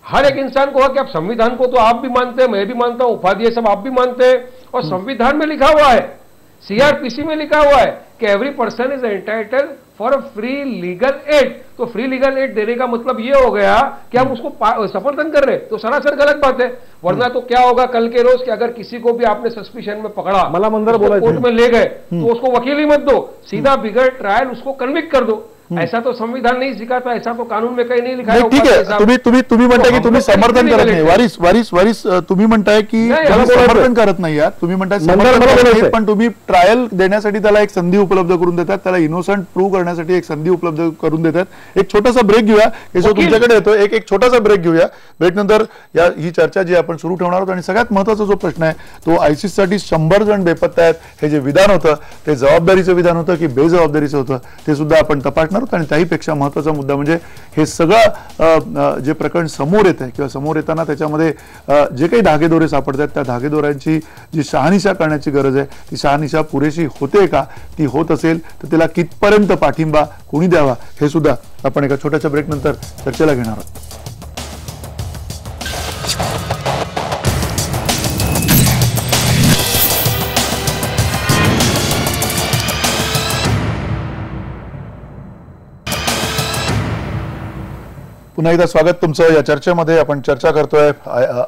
हर एक इंसान को कि आप संविधान को तो आप भी मानते हैं, मैं भी मानता हूं, उपाध्याय सब आप भी मानते हैं, और संविधान में लिखा हुआ है, CRPC में लिखा हुआ है कि every person is entitled for a free legal aid. तो फ्री लीगल एड देने का मतलब ये हो गया कि हम उसको समर्थन कर रहे हैं, तो सरासर गलत बात है. वरना तो क्या होगा कल के रोज कि अगर किसी को भी आपने सस्पिशन में पकड़ा, मला मंदर बोला कोर्ट में ले गए, तो उसको वकील ही मत दो, सीधा बिगर ट्रायल उसको कन्विक्ट कर दो. ऐसा तो संविधान नहीं सिखाता, ऐसा तो कानून में कहीं नहीं लिखा नाही, ठीक आहे. तुम्ही म्हणताय की तुम्ही समर्थन करत नाही. वारिस तुम्ही म्हणताय की नाही, तुम्ही मला समर्थन करत नाही आहात. तुम्ही म्हणताय मला समर्थन करत बोलायचं नाही, आहे. पण तुम्ही ट्रायल देण्यासाठी त्याला एक संधी उपलब्ध करून देतात, त्याला इनोसंट प्रूव्ह करण्यासाठी एक संधी उपलब्ध करून देतात. एक छोटासा ब्रेक घेऊया. केशव तुमच्याकडे येतो. एक छोटासा ब्रेक घेऊया. ब्रेक नंतर ही चर्चा जी आपण सुरू ठेवणार आहोत आणि सगळ्यात महत्वाचा जो प्रश्न आहे तो आयसिस साठी 100 जण बेपत्ता आहेत हे जे विधान होतं ते जबाबदारीचं विधान होतं की बेजबाबदारीचं होतं ते सुद्धा आपण तपासणार आहोत. आणि त्याहीपेक्षा महत्वाचा मुद्दा म्हणजे हे सगळं जे प्रकरण समोर येत आहे किंवा समोर येताना त्याच्यामध्ये जे काही धागेदोरे सापडतात त्या धागेदोऱ्यांची जी शहानिशा करण्याची गरज आहे ती शहानिशा पुरेशी होते का, ती होत असेल तर त्याला कितपर्यंत पाठिंबा कोणी द्यावा हे सुद्धा आपण एका छोट्याशा ब्रेक नंतर चर्चेला घेणार आहोत. पुन्हा एकदा स्वागत तुमचं या चर्चेमध्ये. आपण चर्चा करतोय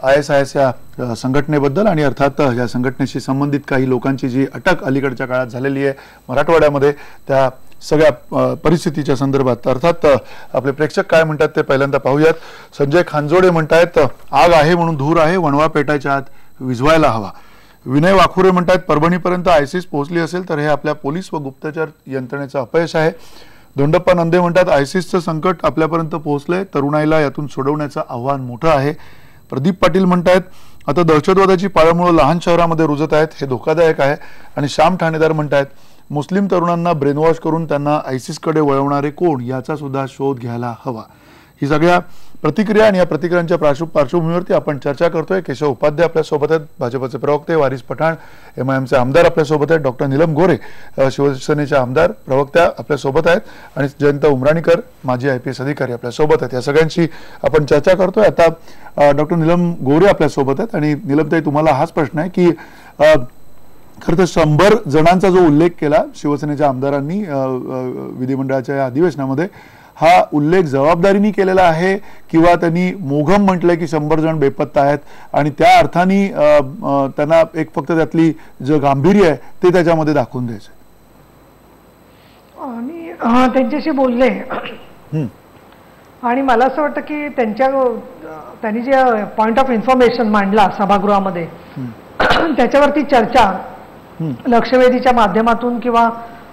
ISIS या संघटनेबद्दल आणि अर्थात या संघटनेशी संबंधित काही लोकांची जी अटक अलीकडच्या काळात झालेली आहे मराठवाड्यामध्ये त्या सगळ्या परिस्थितीच्या संदर्भात. अर्थात आपले प्रेक्षक काय म्हणतात ते पहिल्यांदा पाहूयात. संजय खांजोडे म्हणतायत आग आहे म्हणून धूर आहे, वणवा पेटायच्या आत विझवायला हवा. विनय वाखुरे म्हणतायत परभणीपर्यंत आयसिस पोहोचली असेल तर हे आपल्या पोलीस व गुप्तचर यंत्रणेचं अपयश आहे. धोंडप्पा नंदे म्हणतात आयसिसचं संकट आपल्यापर्यंत पोहोचलंय, तरुणाईला यातून सोडवण्याचं आव्हान मोठं आहे. प्रदीप पाटील म्हणतायत आता दहशतवादाची पाळंमुळं लहान शहरामध्ये रुजत आहेत, हे धोकादायक आहे. आणि श्याम ठाणेदार म्हणतायत मुस्लिम तरुणांना ब्रेनवॉश करून त्यांना आयसिसकडे वळवणारे कोण याचा सुद्धा शोध घ्यायला हवा. ही सगळ्या प्रतिक्रिया आणि या प्रतिक्रियांच्या पार्श्वभूमीवरती आपण चर्चा करतोय. केशव उपाध्याय आपल्यासोबत आहेत, भाजपचे प्रवक्ते वारिस पठाण MIMचे आमदार आपल्यासोबत आहेत, डॉक्टर नीलम गोरे शिवसेनेचे आमदार प्रवक्त्या आपल्यासोबत आहेत आणि जयंत उमराणीकर माजी IPS अधिकारी आपल्यासोबत आहेत. या सगळ्यांची आपण चर्चा करतोय. आता डॉक्टर नीलम गोरे आपल्यासोबत आहेत आणि नीलमताई तुम्हाला हाच प्रश्न आहे की खरं तर 100 जणांचा जो उल्लेख केला शिवसेनेच्या आमदारांनी विधिमंडळाच्या या अधिवेशनामध्ये हा उल्लेख जबाबदारीने केलेला आहे किंवा त्यांनी मोघम म्हटलंय की 100 जण बेपत्ता आहेत आणि त्या अर्थाने त्यांना एक फक्त त्यातली जे गांभीर्य आहे ते त्याच्यामध्ये दाखवून द्यायचं. आणि त्यांच्याशी बोलले आणि मला असं वाटतं की त्यांनी जे पॉइंट ऑफ इन्फॉर्मेशन मांडला सभागृहामध्ये त्याच्यावरती चर्चा लक्षवेधीच्या माध्यमातून किंवा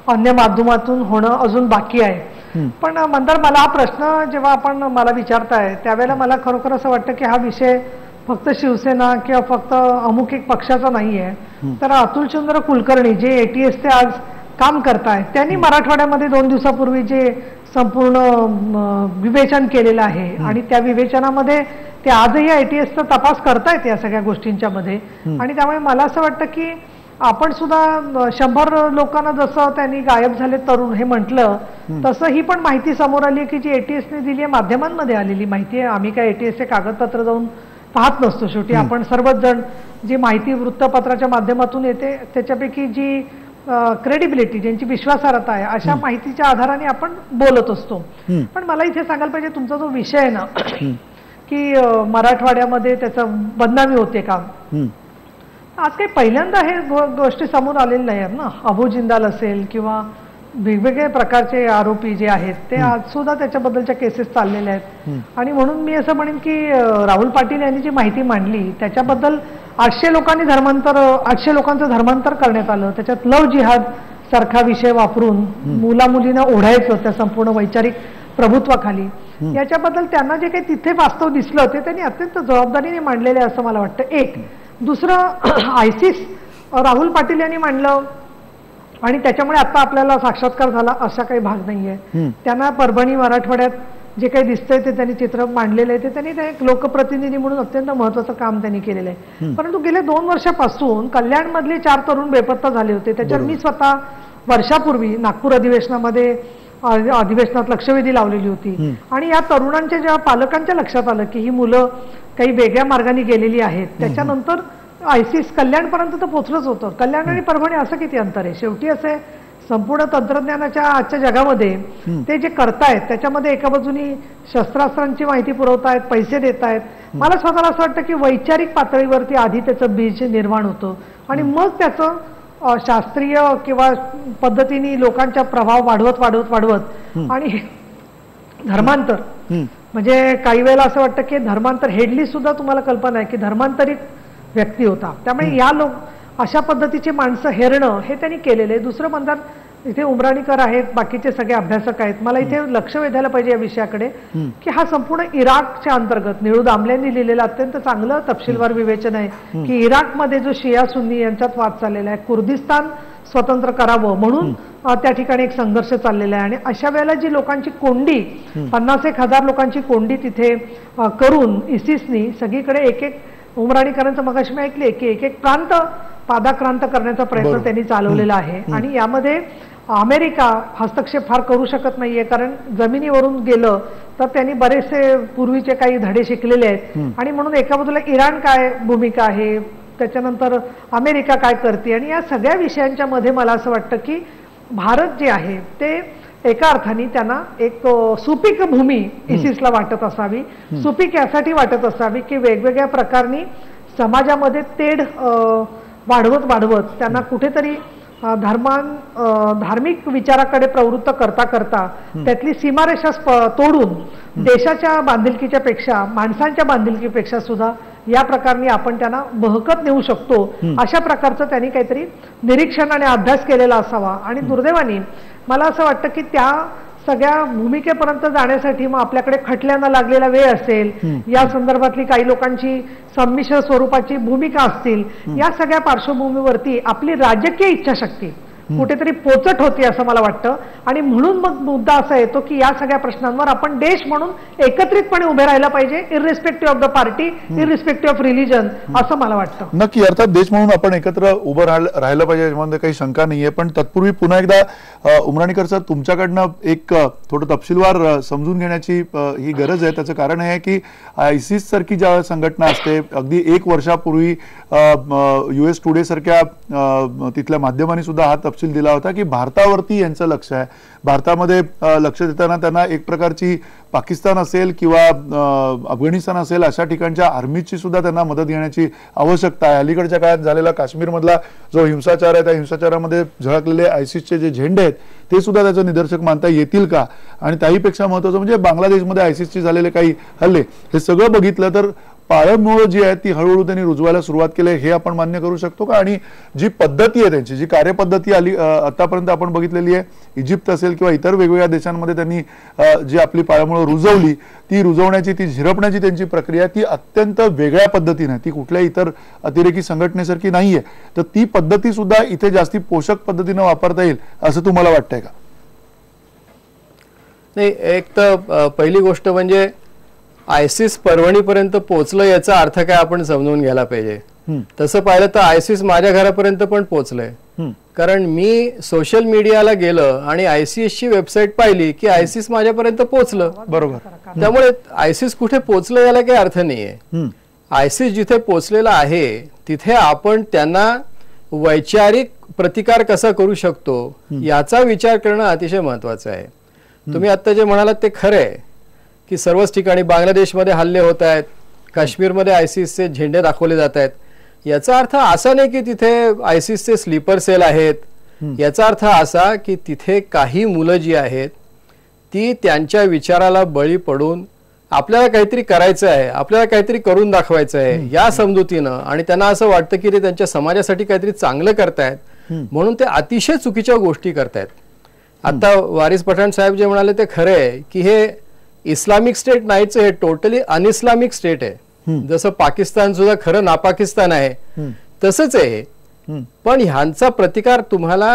अन्य माध्यमातून होणं अजून बाकी आहे. पण मंदार मला हा प्रश्न जेव्हा आपण मला विचारताय त्यावेळेला मला खरोखर असं वाटतं की हा विषय फक्त शिवसेना किंवा फक्त अमुक एक पक्षाचा नाही आहे. तर अतुलचंद्र कुलकर्णी जे ATSचे आज काम करतायत त्यांनी मराठवाड्यामध्ये 2 दिवसापूर्वी जे संपूर्ण विवेचन केलेलं आहे आणि त्या विवेचनामध्ये ते आजही ATSचा तपास करतायत या सगळ्या गोष्टींच्या मध्ये. आणि त्यामुळे मला असं वाटतं की आपण सुद्धा 100 लोकांना जसं त्यांनी गायब झाले तरुण हे म्हटलं तसं ही पण माहिती समोर आली की जी ATSने दिली आहे, माध्यमांमध्ये आलेली माहिती आहे. आम्ही काय ATSचे कागदपत्र जाऊन पाहत नसतो. शेवटी आपण सर्वच जण जी माहिती वृत्तपत्राच्या माध्यमातून येते त्याच्यापैकी जी क्रेडिबिलिटी ज्यांची विश्वासार्हता आहे अशा माहितीच्या आधाराने आपण बोलत असतो. पण मला इथे सांगायला पाहिजे तुमचा जो विषय आहे ना की मराठवाड्यामध्ये त्याचं बदनामी होते का, आज काही पहिल्यांदा हे गोष्टी समोर आलेल्या नाही आहेत ना. अबू जिंदाल असेल किंवा वेगवेगळे प्रकारचे आरोपी जे आहेत ते आज सुद्धा त्याच्याबद्दलच्या केसेस चाललेल्या आहेत. आणि म्हणून मी असं म्हणेन की राहुल पाटील यांनी जी माहिती मांडली त्याच्याबद्दल 800 लोकांचं धर्मांतर करण्यात आलं. त्याच्यात लव जिहाद सारखा विषय वापरून मुला मुलींना ओढायचं त्या संपूर्ण वैचारिक प्रभुत्वाखाली. याच्याबद्दल त्यांना जे काही तिथे वास्तव दिसलं ते त्यांनी अत्यंत जबाबदारीने मांडलेले असं मला वाटतं. एक दुसरं आयसिस राहुल पाटील यांनी मांडलं आणि त्याच्यामुळे आता आपल्याला साक्षात्कार झाला असा काही भाग नाहीये. त्यांना परभणी मराठवाड्यात जे काही दिसतंय ते त्यांनी चित्र मांडलेलं आहे ते त्यांनी एक लोकप्रतिनिधी म्हणून अत्यंत महत्वाचं काम त्यांनी केलेलं आहे. परंतु गेल्या 2 वर्षापासून कल्याणमधले 4 तरुण बेपत्ता झाले होते. त्याच्यावर मी स्वतः वर्षापूर्वी नागपूर अधिवेशनात लक्षवेधी लावलेली होती आणि या तरुणांच्या जेव्हा पालकांच्या लक्षात आलं की ही मुलं काही वेगळ्या मार्गाने गेलेली आहेत त्याच्यानंतर आयसिस कल्याणपर्यंत तर पोहोचलंच होतं. कल्याण आणि परभणी असं किती अंतर आहे. शेवटी असे संपूर्ण तंत्रज्ञानाच्या आजच्या जगामध्ये ते जे करतायत त्याच्यामध्ये एका बाजूनी शस्त्रास्त्रांची माहिती पुरवतायत, पैसे देतायत. मला स्वतःला असं वाटतं की वैचारिक पातळीवरती आधी त्याचं बीज निर्माण होतं आणि मग त्याचं शास्त्रीय किंवा पद्धतीने लोकांचा प्रभाव वाढवत आणि धर्मांतर म्हणजे काही वेळेला असं वाटतं की धर्मांतर हेडली सुद्धा तुम्हाला कल्पना आहे की धर्मांतरित व्यक्ती होता. त्यामुळे या अशा पद्धतीची माणसं हेरणं हे त्यांनी केलेलं आहे. दुसरं म्हणतात इथे उमराणीकर आहेत, बाकीचे सगळे अभ्यासक आहेत. मला इथे लक्ष वेधायला पाहिजे या विषयाकडे की हा संपूर्ण इराकच्या अंतर्गत निळू दामलेंनी लिहिलेलं अत्यंत चांगलं तपशीलवार विवेचन आहे की इराकमध्ये जो शिया सुन्नी यांच्यात वाद चाललेला आहे, कुर्दिस्तान स्वतंत्र करावं म्हणून त्या ठिकाणी एक संघर्ष चाललेला आहे. आणि अशा वेळेला जी लोकांची कोंडी 50,000 लोकांची कोंडी तिथे करून इसिसनी सगळीकडे एक एक उमराणीकरांचं मगाशी मी ऐकले की एक एक प्रांत पादाक्रांत करण्याचा प्रयत्न त्यांनी चालवलेला आहे. आणि यामध्ये अमेरिका हस्तक्षेप फार करू शकत नाहीये कारण जमिनीवरून गेलं तर त्यांनी बरेचसे पूर्वीचे काही धडे शिकलेले आहेत. आणि म्हणून एका बाजूला इराण काय भूमिका आहे, त्याच्यानंतर अमेरिका काय करते, आणि या सगळ्या विषयांच्या मध्ये मला असं वाटतं की भारत जे आहे ते एका अर्थाने त्यांना एक सुपीक भूमी इसिसला वाटत असावी. सुपीक यासाठी वाटत असावी की वेगवेगळ्या प्रकारनी समाजामध्ये तेढ वाढवत त्यांना कुठेतरी धार्मिक विचाराकडे प्रवृत्त करता करता त्यातली सीमारेषा तोडून देशाच्या बांधिलकीच्या पेक्षा माणसांच्या बांधिलकीपेक्षा सुद्धा या प्रकारने आपण त्यांना बहकत नेऊ शकतो अशा प्रकारचं त्यांनी काहीतरी निरीक्षण आणि अभ्यास केलेला असावा. आणि दुर्दैवाने मला असं वाटतं की त्या सगळ्या भूमिकेपर्यंत जाण्यासाठी मग आपल्याकडे खटल्यांना लागलेला वेळ असेल, या संदर्भातली काही लोकांची संमिश्र स्वरूपाची भूमिका असतील, या सगळ्या पार्श्वभूमीवरती आपली राजकीय इच्छाशक्ती कुठेतरी पोचट होती असं मला वाटतं. आणि म्हणून मग मुद्दा असा येतो की या सगळ्या प्रश्नांवर आपण देश म्हणून एकत्रितपणे उभे राहायला पाहिजे, irrespective of the party, irrespective of religion, असं मला वाटतं. नक्की, अर्थात देश म्हणून आपण एकत्र उभं राहिलं पाहिजे यामध्ये काही शंका नाहीये. पण तत्पूर्वी पुन्हा एकदा उमराणीकर सर तुमच्याकडनं एक थोडं तपशीलवार समजून घेण्याची ही गरज आहे. त्याचं कारण आहे की आयसिस सारखी ज्या संघटना असते, अगदी 1 वर्षापूर्वी US टुडे सारख्या तिथल्या माध्यमांनी सुद्धा हा तपशील दिला होता की भारतावरती यांचं लक्ष आहे. भारतामध्ये लक्ष देताना त्यांना एक प्रकारची पाकिस्तान असेल किंवा अफगाणिस्तान असेल अशा ठिकाणच्या आर्मीची सुद्धा त्यांना मदत घेण्याची आवश्यकता आहे. अलीकडच्या काळात झालेला काश्मीरमधला जो हिंसाचार आहे त्या हिंसाचारामध्ये झळकलेले आयसिसचे जे झेंडे आहेत ते सुद्धा त्याचं निदर्शक मानता येतील का. आणि त्याहीपेक्षा महत्त्वाचं म्हणजे बांगलादेशमध्ये आयसिसचे झालेले काही हल्ले, हे सगळं बघितलं तर पाळंमुळं जी आहे ती हळूहळू त्यांनी रुजवायला सुरुवात केली हे आपण मान्य करू शकतो का. आणि जी पद्धती आहे त्यांची, जी कार्यपद्धती आली आतापर्यंत आपण बघितलेली आहे, इजिप्त असेल किंवा इतर वेगवेगळ्या देशांमध्ये त्यांनी जी आपली पाळंमुळं रुजवली, ती रुजवण्याची, ती झिरपण्याची त्यांची प्रक्रिया ती अत्यंत वेगळ्या पद्धतीने, ती कुठल्याही इतर अतिरेकी संघटनेसारखी नाहीये. तर ती पद्धती सुद्धा इथे जास्ती पोषक पद्धतीने वापरता येईल असं तुम्हाला वाटतंय का? नाही, एक तर पहिली गोष्ट म्हणजे आयसिस परभणीपर्यंत पोहोचलं याचा अर्थ काय आपण समजून घ्यायला पाहिजे. तसं पाहिलं तर आयसिस माझ्या घरापर्यंत पण पोहोचलंय. कारण मी सोशल मीडियाला गेलं आणि आयसीएसची वेबसाईट पाहिली की आयसिस माझ्यापर्यंत पोहोचलं. बरोबर. त्यामुळे आयसिस कुठे पोहोचलं याला काही अर्थ नाहीये. आयसिस जिथे पोहोचलेला आहे तिथे आपण त्यांना वैचारिक प्रतिकार कसा करू शकतो याचा विचार करणं अतिशय महत्वाचं आहे. तुम्ही आता जे म्हणालात ते खरं आहे की सर्वच ठिकाणी बांगलादेशमध्ये हल्ले होत आहेत, काश्मीरमध्ये आयसिसचे झेंडे दाखवले जात आहेत. याचा अर्थ असा नाही की तिथे आयसिसचे स्लीपर सेल आहेत. याचा अर्थ असा की तिथे काही मुलं जी आहेत ती त्यांच्या विचाराला बळी पडून आपल्याला काहीतरी करायचं आहे, आपल्याला काहीतरी करून दाखवायचं आहे या समजुतीनं, आणि त्यांना असं वाटतं की ते त्यांच्या समाजासाठी काहीतरी चांगलं करतायत म्हणून ते अतिशय चुकीच्या गोष्टी करतायत. आता वारिस पठाण साहेब जे म्हणाले ते खरं आहे की हे इस्लामिक स्टेट नाहीच, हे टोटली अनइस्लामिक स्टेट आहे. जसं पाकिस्तान सुद्धा खरं नापाकिस्तान आहे तसंच आहे. पण ह्यांचा प्रतिकार तुम्हाला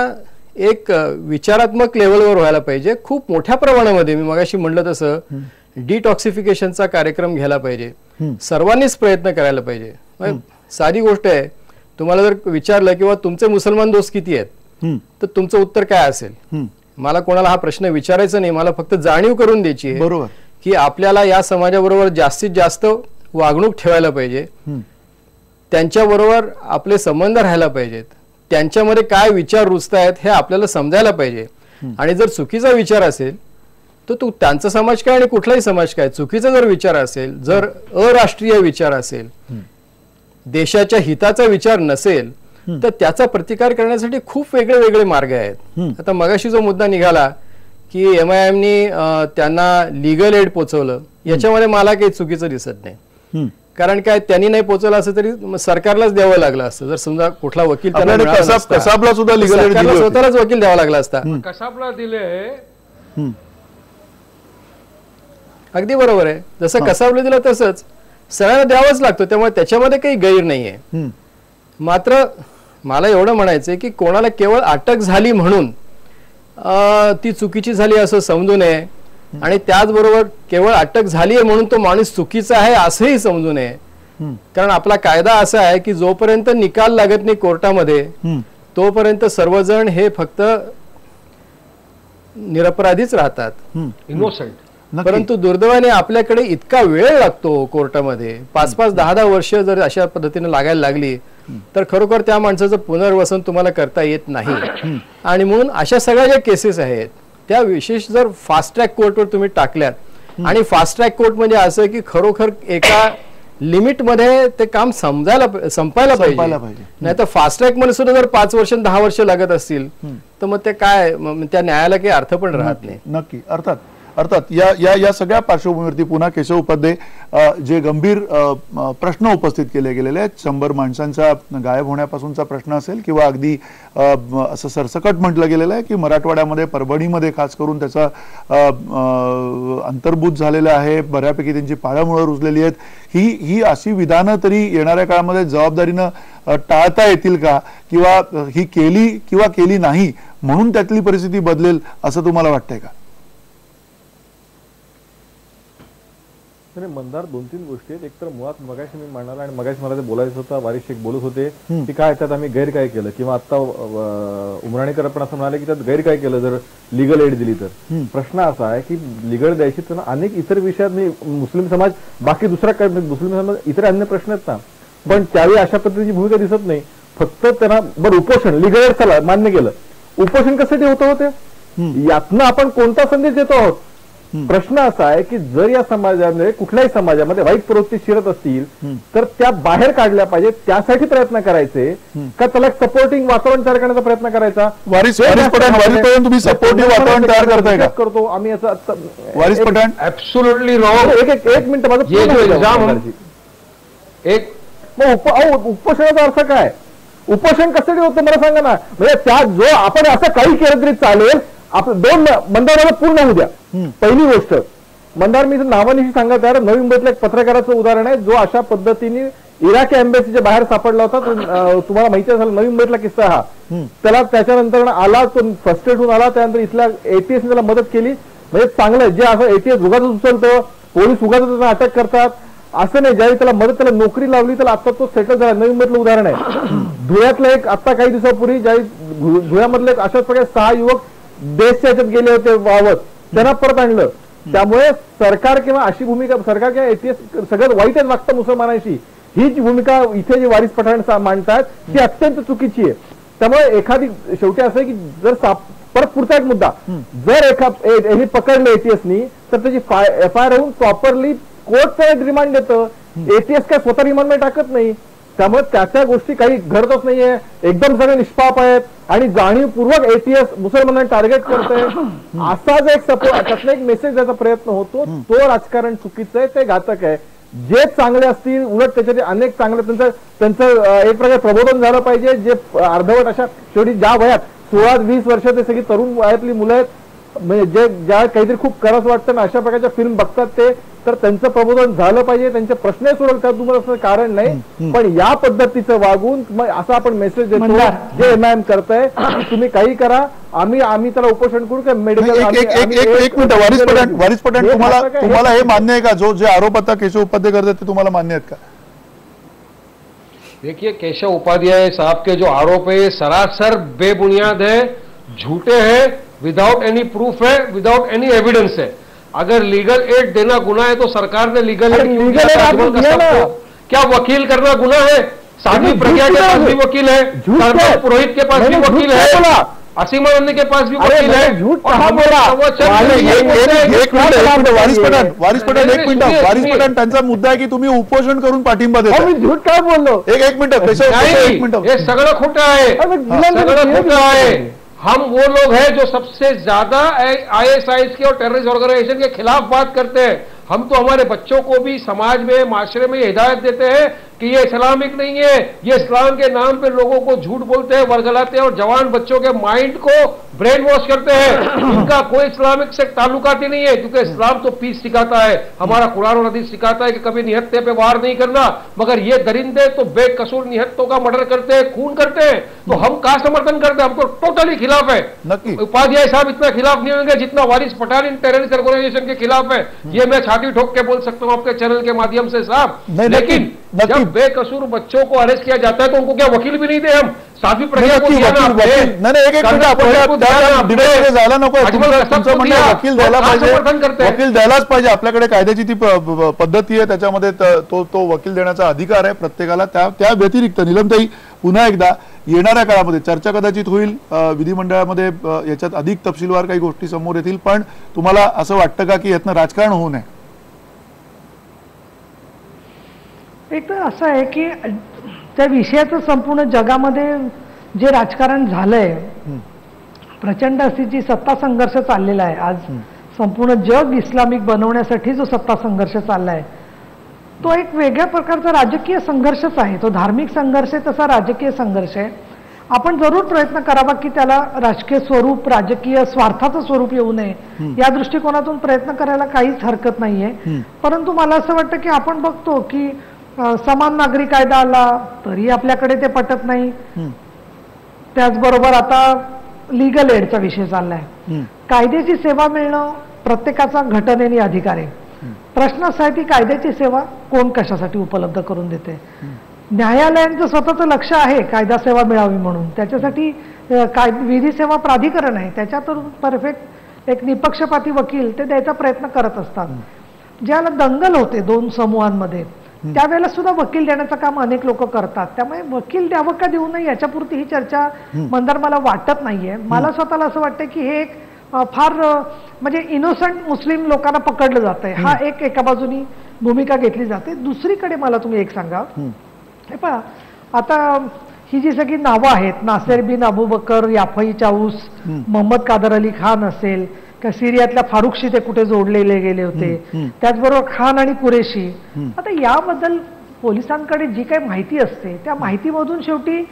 एक विचारात्मक लेवलवर व्हायला पाहिजे, खूप मोठ्या प्रमाणामध्ये. मी मगाशी म्हणलं तसं डिटॉक्सिफिकेशनचा कार्यक्रम घ्यायला पाहिजे, सर्वांनीच प्रयत्न करायला पाहिजे. साधी गोष्ट आहे, तुम्हाला जर विचारलं किंवा तुमचे मुसलमान दोस्त किती आहेत तर तुमचं उत्तर काय असेल? मला कोणाला हा प्रश्न विचारायचा नाही, मला फक्त जाणीव करून द्यायची आहे बरोबर की आपल्याला या समाजाबरोबर जास्तीत जास्त वागणूक ठेवायला पाहिजे, त्यांच्याबरोबर आपले संबंध राहायला पाहिजेत, त्यांच्यामध्ये काय विचार रुजतायत हे आपल्याला समजायला पाहिजे. आणि जर चुकीचा विचार असेल तर तो त्यांचा समाज काय आणि कुठलाही समाज काय, चुकीचा जर विचार असेल, जर अराष्ट्रीय विचार असेल, देशाच्या हिताचा विचार नसेल तर त्याचा प्रतिकार करण्यासाठी खूप वेगळे वेगळे मार्ग आहेत. आता मगाशी जो मुद्दा निघाला की MIMनी त्यांना लिगल एड पोचवलं, याच्यामध्ये मला काही चुकीचं दिसत नाही. कारण काय, त्यांनी नाही पोचवलं असं तरी सरकारलाच द्यावं लागलं असतं. जर समजा कुठला वकील कसाबला सुद्धा लिगल एड दिली, स्वतःलाच वकील द्यावा लागला असता. कसाबला दिले, अगदी बरोबर आहे. जसं कसाबला दिलं तसंच सगळ्यांना द्यावंच लागतं, त्यामुळे त्याच्यामध्ये काही गैर नाहीये. मात्र मला एवढं म्हणायचंय की कोणाला केवळ अटक झाली म्हणून ती चुकीची झाली असं समजू नये, आणि त्याचबरोबर केवळ अटक झाली आहे म्हणून तो माणूस चुकीचा आहे असंही समजू नये. कारण आपला कायदा असा आहे की जोपर्यंत निकाल लागत नाही कोर्टामध्ये तोपर्यंत सर्वजण हे फक्त निरपराधीच राहतात, इनोसेंट. परंतु दुर्दैवाने आपल्याकडे इतका वेळ लागतो कोर्टामध्ये, 5-5, 10-10 वर्ष जर अशा पद्धतीने लागायला लागली तर खरोखर त्या माणसाचं पुनर्वसन तुम्हाला करता येत नाही. आणि म्हणून अशा सगळ्या ज्या केसेस आहेत त्या विशेष जर फास्ट ट्रॅक कोर्टवर तुम्ही टाकल्यात, आणि फास्ट ट्रॅक कोर्ट म्हणजे असं की खरोखर एका लिमिटमध्ये ते काम संपायला पाहिजे. नाही तर फास्ट ट्रॅक मध्ये सुद्धा जर 5 वर्ष 10 वर्ष लागत असतील तर मग ते काय, त्या न्यायाला काही अर्थ पण राहत नाही. नक्की. अर्थात या सगळ्या पार्श्वभूमीवरती पुन्हा केशव उपाध्याय जे गंभीर प्रश्न उपस्थित केले गेलेले आहेत, 100 माणसांचा गायब होण्यापासूनचा प्रश्न असेल किंवा अगदी असं सरसकट म्हटलं गेलेलं आहे की मराठवाड्यामध्ये, परभणीमध्ये खास करून त्याचा अंतर्भूत झालेलं आहे, बऱ्यापैकी त्यांची पाळंमुळं रुजलेली आहेत. ही अशी विधानं तरी येणाऱ्या काळामध्ये जबाबदारीनं टाळता येतील का, किंवा ही केली किंवा केली नाही म्हणून त्यातली परिस्थिती बदलेल असं तुम्हाला वाटतंय का? मंदार 2-3 गोष्टी आहेत. एक तर मुळात मगाशी मी म्हणणार, आणि मगाशी मला ते बोलायचं होतं, वारिस शेख बोलत होते की काय त्यात आम्ही गैर काय केलं, किंवा आता उमराणीकर पण असं म्हणाले की त्यात गैर काय केलं जर लिगल एड दिली तर. प्रश्न असा आहे की लिगल द्यायची तर अनेक इतर विषयात मी मुस्लिम समाज, बाकी दुसरा काय मुस्लिम समाज इतर अन्य प्रश्न आहेत ना, पण त्यावेळी अशा पद्धतीची भूमिका दिसत नाही. फक्त त्यांना बरं उपोषण, लिगल एड चला मान्य केलं, उपोषण कशासाठी होतं होते, यातनं आपण कोणता संदेश देतो आहोत. प्रश्न असा आहे की जर या समाजामध्ये, कुठल्याही समाजामध्ये वाईट प्रवृत्ती शिरत असतील तर त्या बाहेर काढल्या पाहिजे, त्यासाठी प्रयत्न करायचे का त्याला सपोर्टिंग वातावरण तयार करण्याचा प्रयत्न करायचा. वारिस पठाण तुम्ही सपोर्टिव्ह वातावरण तयार करताय का? करतो आम्ही याचा. Waris Pathan absolutely wrong. एक मिनिट माझं. एक मग उपोषणाचा अर्थ काय, उपोषण कशासाठी होतं मला सांगा ना. म्हणजे त्या जो आपण असं काही केलं तरी चालेल, आपलं 2 मंदाराला पूर्ण होऊ द्या. पहिली गोष्ट, मंदार मी नावानिशी सांगत आहे, नवी मुंबईतल्या एक पत्रकाराचं उदाहरण आहे जो अशा पद्धतीने इराकी एम्बेसीच्या बाहेर सापडला होता. तुम्हाला माहिती असेल नवी मुंबईतला किस्सा हा. त्याला त्याच्यानंतर आला, तो फर्स्ट एड होऊन आला, त्यानंतर इथल्या ATS त्याला मदत केली. म्हणजे चांगलं जे असं ATS उगाच उचलतं, पोलीस उगाच त्यांना अटक करतात असं नाही. ज्यावेळी त्याला मदत, त्याला नोकरी लावली, त्याला आता तो सेटल झाला. नवी मुंबईतलं उदाहरण आहे. धुळ्यातलं एक आता काही दिवसापूर्वी ज्यावेळी धुळ्यामधले अशाच प्रकारे 6 युवक देशच्या याच्यात गेले होते वावत, त्यांना परत आणलं. त्यामुळे सरकार किंवा अशी भूमिका, सरकार किंवा ATS सगळ्यात वाईटच वागतं मुसलमानांशी, ही जी भूमिका इथे जी वारिस पठाण मांडतात ती अत्यंत चुकीची आहे. त्यामुळे एखादी शेवटी असं आहे की जर परत पुढचा एक मुद्दा, जर हे पकडले ATSनी तर त्याची FIR होऊन प्रॉपरली कोर्ट रिमांड देतं. ATS काय स्वतः रिमांडमध्ये टाकत नाही. त्यामुळे त्याच्या गोष्टी काही घडतच नाहीये, एकदम सगळे निष्पाप आहेत आणि जाणीवपूर्वक ATS मुसलमानांना टार्गेट करतोय. असाच एक सपोर्ट, त्यातला एक मेसेज द्यायचा प्रयत्न होतो, तो राजकारण चुकीचं आहे, ते घातक आहे. जे चांगले असतील उलट त्याच्यात अनेक चांगले, त्यांचं एक प्रकारे प्रबोधन झालं पाहिजे. जे अर्धवट अशा शेवटी ज्या वयात 16-20 वर्ष ते सगळी तरुण वयातली मुलं आहेत, म्हणजे जे ज्या काहीतरी खूप करत वाटतं ना अशा प्रकारच्या फिल्म बघतात ते, तर त्यांचं प्रबोधन झालं पाहिजे, त्यांचे प्रश्न सोडवतात, तुम्हाला कारण नाही. पण या पद्धतीचं वागून असं आपण मेसेज देतो जे MIM करताय की तुम्ही काही करा, आम्ही त्याला उपोषण करू का मेडिकल. एक मिनिट, वारिस पठाण तुम्हाला हे मान्य आहे का, जे आरोप आता केशव उपाध्याय करतात ते तुम्हाला मान्य आहेत का? देखिए, केशव उपाध्याय साहब के जो आरोप है ये सरासर बेबुनियाद है, झूठे हैं, विदाउट एनी प्रूफ है, विदाउट एनी एविडेंस है. अगर लीगल एड देना गुनाह है तो सरकार ने लीगल एड क्यों दिया? क्या वकील करना गुनाह है? साध्वी प्रज्ञा के पास भी वकील है, पुरोहित के पास भी वकील है. असीम आनंद के पास भी अरे वकील है झूठ और कहाँ हम बोला? एक मिनिट वारिस पठाण नहीं, एक मिनिट सुनिए, वारिस सुनिए. पठाण त्यांचा मुद्दा आहे की तुम्ही उपोषण करून पाठिंबा देता. मी झूठ काय बोललो? एक मिनिट केशव, नहीं, एक मिनिट. ये सगळं खोटं आहे, अरे सगळं खोटं आहे. हम वो लोग हैं जो सबसे ज्यादा ISIS के और टेररिस्ट ऑर्गेनाइजेशन के खिलाफ बात करते हैं. हम तो हमारे बच्चों को भी समाज में, माशरे में हिदायत देते हैं कि ये इस्लामिक नहीं है, ये इस्लाम के नाम पे लोगों को झूठ बोलते हैं, वर्गलाते हैं और जवान बच्चों के माइंड को ब्रेन वॉश करते हैं. इनका कोई इस्लामिक से ताल्लुकात ही नहीं है, क्योंकि इस्लाम तो पीस सिखाता है. हमारा कुरान और हदीस सिखाता है कि कभी निहत्ते पे वार नहीं करना, मगर ये दरिंदे तो बेकसूर निहत्तों का मर्डर करते हैं, खून करते हैं. तो हम का समर्थन करते हैं? हम तो टोटली खिलाफ है. नक्की. उपाध्याय साहब इतना खिलाफ नहीं होंगे जितना वारिस पठान इन टेररिस्ट ऑर्गेनाइजेशन के खिलाफ है. ये मैं छाती ठोक के बोल सकता हूं आपके चैनल के माध्यम से साहब. नहीं, लेकिन नक्की. जब बेकसूर बच्चों को अरेस्ट किया जाता है तो उनको क्या वकील भी नहीं दे? हम साध्वी प्रज्ञा को नक्की दिया ना वकील आपने. नाही एक मिनिट कंगना आपल्याला को दिया ना त्या आपने. डिबेटमध्ये जायला नको. अजमल कसाब तुमचं को म्हणणं दिया. वकील द्यायला तो का पाहिजे, समर्थन करते हैं? वकील द्यायलाच पाहिजे. आपल्याकडे कायद्याची ती पद्धती आहे, त्याच्यामध्ये तो वकील देण्याचा अधिकार आहे प्रत्येकाला. त्या व्यतिरिक्त नीलमताई, पुन्हा एकदा येणाऱ्या काळामध्ये चर्चा कदाचित होईल विधिमंडळामध्ये, याच्यात अधिक तपशीलवार काही गोष्टी समोर येतील. पण तुम्हाला असं वाटतं का की यातनं राजकारण होऊ नये? एक तर असं आहे की त्या विषयाचं संपूर्ण जगामध्ये जे राजकारण झालंय, प्रचंड अशी जी सत्ता संघर्ष चाललेला आहे आज, संपूर्ण जग इस्लामिक बनवण्यासाठी जो सत्ता संघर्ष चाललाय, तो एक वेगळ्या प्रकारचा राजकीय संघर्षच आहे. तो धार्मिक संघर्ष आहे, तसा राजकीय संघर्ष आहे. आपण जरूर प्रयत्न करावा की त्याला राजकीय स्वरूप, राजकीय स्वार्थाचं स्वरूप येऊ नये, या दृष्टिकोनातून प्रयत्न करायला काहीच हरकत नाहीये. परंतु मला असं वाटतं की आपण बघतो की समान नागरी कायदा आला तरी आपल्याकडे ते पटत नाही. त्याचबरोबर आता लीगल एडचा विषय चाललाय. कायद्याची सेवा मिळणं प्रत्येकाचा घटनेने अधिकार आहे. प्रश्न असा आहे की कायद्याची सेवा कोण कशासाठी उपलब्ध करून देते. न्यायालयांचं स्वतःचं लक्ष आहे कायदा सेवा मिळावी म्हणून, त्याच्यासाठी विधी सेवा प्राधिकरण आहे, त्याच्यातून परफेक्ट एक निपक्षपाती वकील ते द्यायचा प्रयत्न करत असतात. ज्याला दंगल होते दोन समूहांमध्ये त्यावेळेला सुद्धा वकील देण्याचं काम अनेक लोक करतात. त्यामुळे वकील द्यावं का देऊ नये याच्यापुरती ही चर्चा मंदार मला वाटत नाहीये. मला स्वतःला असं वाटतं की हे एक फार म्हणजे इनोसंट मुस्लिम लोकांना पकडलं जात आहे. हा एक एका बाजूनी भूमिका घेतली जाते. दुसरीकडे मला तुम्ही एक सांगा, हे पहा आता ही जी सगळी नावं आहेत, नासेर बिन अबू बकर, याफई चाऊस, मोहम्मद कादर अली खान असेल का, सिरियातल्या फारुखशी ते कुठे जोडलेले गेले होते, त्याचबरोबर खान आणि कुरेशी. आता याबद्दल पोलिसांकडे जी काही माहिती असते त्या माहितीमधून शेवटी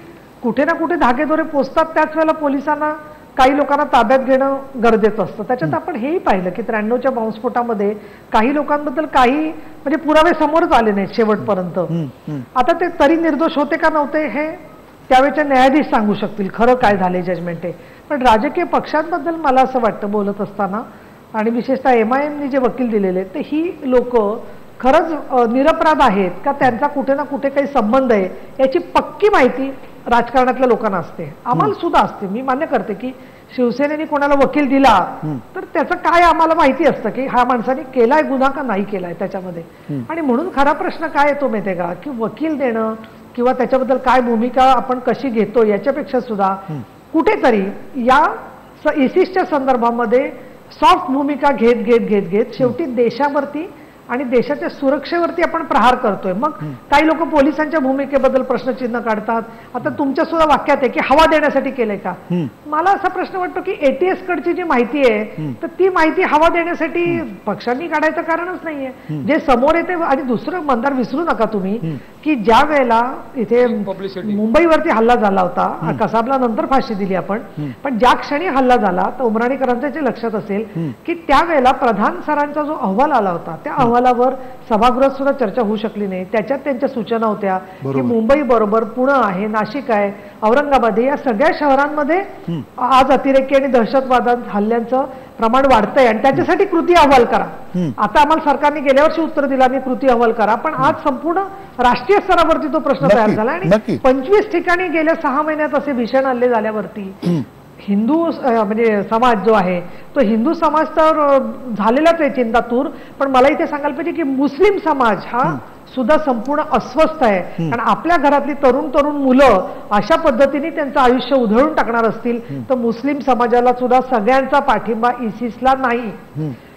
कुठे ना कुठे धागेदोरे पोचतात. त्याच वेळेला पोलिसांना काही लोकांना ताब्यात घेणं गरजेचं असतं. त्याच्यात आपण हेही पाहिलं की 93च्या बॉम्बस्फोटामध्ये काही लोकांबद्दल काही म्हणजे पुरावे समोरच आले नाहीत शेवटपर्यंत. आता ते तरी निर्दोष होते का नव्हते हे त्यावेळेचे न्यायाधीश सांगू शकतील, खरं काय झाले जजमेंट आहे. पण राजकीय पक्षांबद्दल मला असं वाटतं बोलत असताना, आणि विशेषतः MIMने जे वकील दिलेले ते ही लोक खरंच निरपराध आहेत का त्यांचा कुठे ना कुठे काही संबंध आहे याची पक्की माहिती राजकारणातल्या लोकांना असते. आम्हाला सुद्धा असते. मी मान्य करते की शिवसेनेने कोणाला वकील दिला तर त्याचं काय आम्हाला माहिती असतं की हा माणसाने केलाय गुन्हा का नाही केलाय त्याच्यामध्ये. आणि म्हणून खरा प्रश्न काय येतो माहितीये का की वकील देणं किंवा त्याच्याबद्दल काय भूमिका आपण कशी घेतो याच्यापेक्षा सुद्धा कुठेतरी या ISISच्या संदर्भामध्ये सॉफ्ट भूमिका घेत घेत घेत घेत शेवटी देशावरती आणि देशाच्या सुरक्षेवरती आपण प्रहार करतोय. मग काही लोक पोलिसांच्या भूमिकेबद्दल प्रश्नचिन्ह काढतात. आता तुमच्या सुद्धा वाक्यात आहे की हवा देण्यासाठी केलंय का. मला असा प्रश्न वाटतो की ATS कडची जी माहिती आहे तर ती माहिती हवा देण्यासाठी पक्षांनी काढायचं कारणच नाहीये. जे समोर येते. आणि दुसरं मंदार विसरू नका तुम्ही की ज्या वेळेला इथे मुंबईवरती हल्ला झाला होता, कसाबला नंतर फाशी दिली आपण, पण ज्या क्षणी हल्ला झाला तर उमराणीकरांच्या जे लक्षात असेल की त्यावेळेला प्रधान सरांचा जो अहवाल आला होता त्या अहवालावर सभागृहात सुद्धा चर्चा होऊ शकली नाही. त्याच्यात त्यांच्या सूचना होत्या की मुंबई बरोबर पुणे आहे, नाशिक आहे, औरंगाबाद या सगळ्या शहरांमध्ये आज अतिरेकी आणि दहशतवाद हल्ल्यांचं प्रमाण वाढतंय आणि त्याच्यासाठी कृती अहवाल करा. आता आम्हाला सरकारने गेल्या वर्षी उत्तर दिलं आम्ही कृती अहवाल करा, पण आज संपूर्ण राष्ट्रीय स्तरावरती तो प्रश्न तयार झाला आणि 25 ठिकाणी गेल्या 6 महिन्यात असे भीषण हल्ले झाल्यावरती हिंदू म्हणजे समाज जो आहे तो हिंदू समाज तर झालेलाच आहे चिंतातूर, पण मला इथे सांगायला पाहिजे की मुस्लिम समाज हा सुद्धा संपूर्ण अस्वस्थ आहे. कारण आपल्या घरातली तरुण मुलं अशा पद्धतीने त्यांचं आयुष्य उधळून टाकणार असतील तर मुस्लिम समाजाला सुद्धा सगळ्यांचा पाठिंबा इसिसला नाही.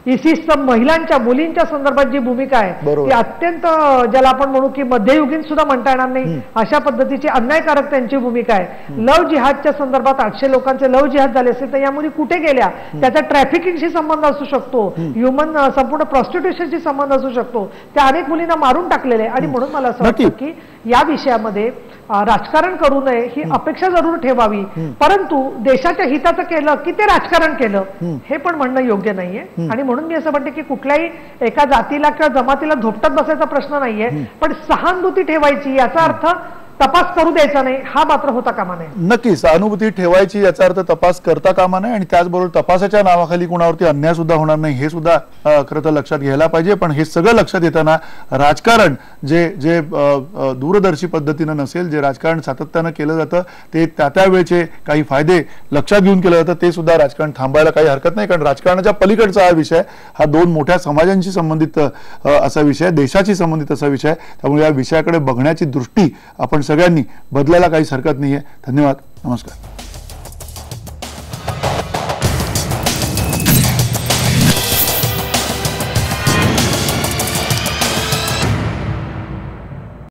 इसिसचं महिलांच्या मुलींच्या संदर्भात जी भूमिका आहे ती अत्यंत, ज्याला आपण म्हणू की मध्ययुगीन सुद्धा म्हणता येणार नाही अशा पद्धतीची अन्यायकारक त्यांची भूमिका आहे. लव जिहादच्या संदर्भात 800 लोकांचे लव जिहाद झाले असेल तर या मुली कुठे गेल्या, त्याचा ट्रॅफिकिंगशी संबंध असू शकतो, ह्युमन संपूर्ण प्रॉस्टिट्यूशनशी संबंध असू शकतो. त्या अनेक मुलींना मारून टाकलेले आहे. आणि म्हणून मला असं वाटतं की या विषयामध्ये राजकारण करू नये ही अपेक्षा जरूर ठेवावी, परंतु देशाच्या हिताचं केलं की ते राजकारण केलं हे पण म्हणणं योग्य नाहीये. आणि म्हणून मी असं म्हणते की कुठल्याही एका जातीला किंवा जमातीला धोपटात बसायचा प्रश्न नाहीये, पण सहानुभूती ठेवायची, याचा अर्थ तपास करू द्यायचा नाही हा मात्र होता कामा नये. नक्की सहानुभूती ठेवायची, याचा अर्थ तपास करता कामा नये. आणि त्याचबरोबर तपासाच्या नावाखाली कोणावरती अन्याय सुद्धा होणार नाही हे सुद्धा खरं तर लक्षात घ्यायला पाहिजे. पण हे सगळं लक्षात येताना राजकारण जे दूरदर्शी पद्धतीनं नसेल, जे राजकारण सातत्यानं केलं जातं ते त्या वेळचे काही फायदे लक्षात घेऊन केलं जातं, ते सुद्धा राजकारण थांबायला काही हरकत नाही. कारण राजकारणाच्या पलीकडचा हा विषय, हा 2 मोठ्या समाजांशी संबंधित असा विषय, देशाशी संबंधित असा विषय. त्यामुळे या विषयाकडे बघण्याची दृष्टी आपण सगळ्यांनी बदलायला काहीच हरकत नाहीये. धन्यवाद. नमस्कार.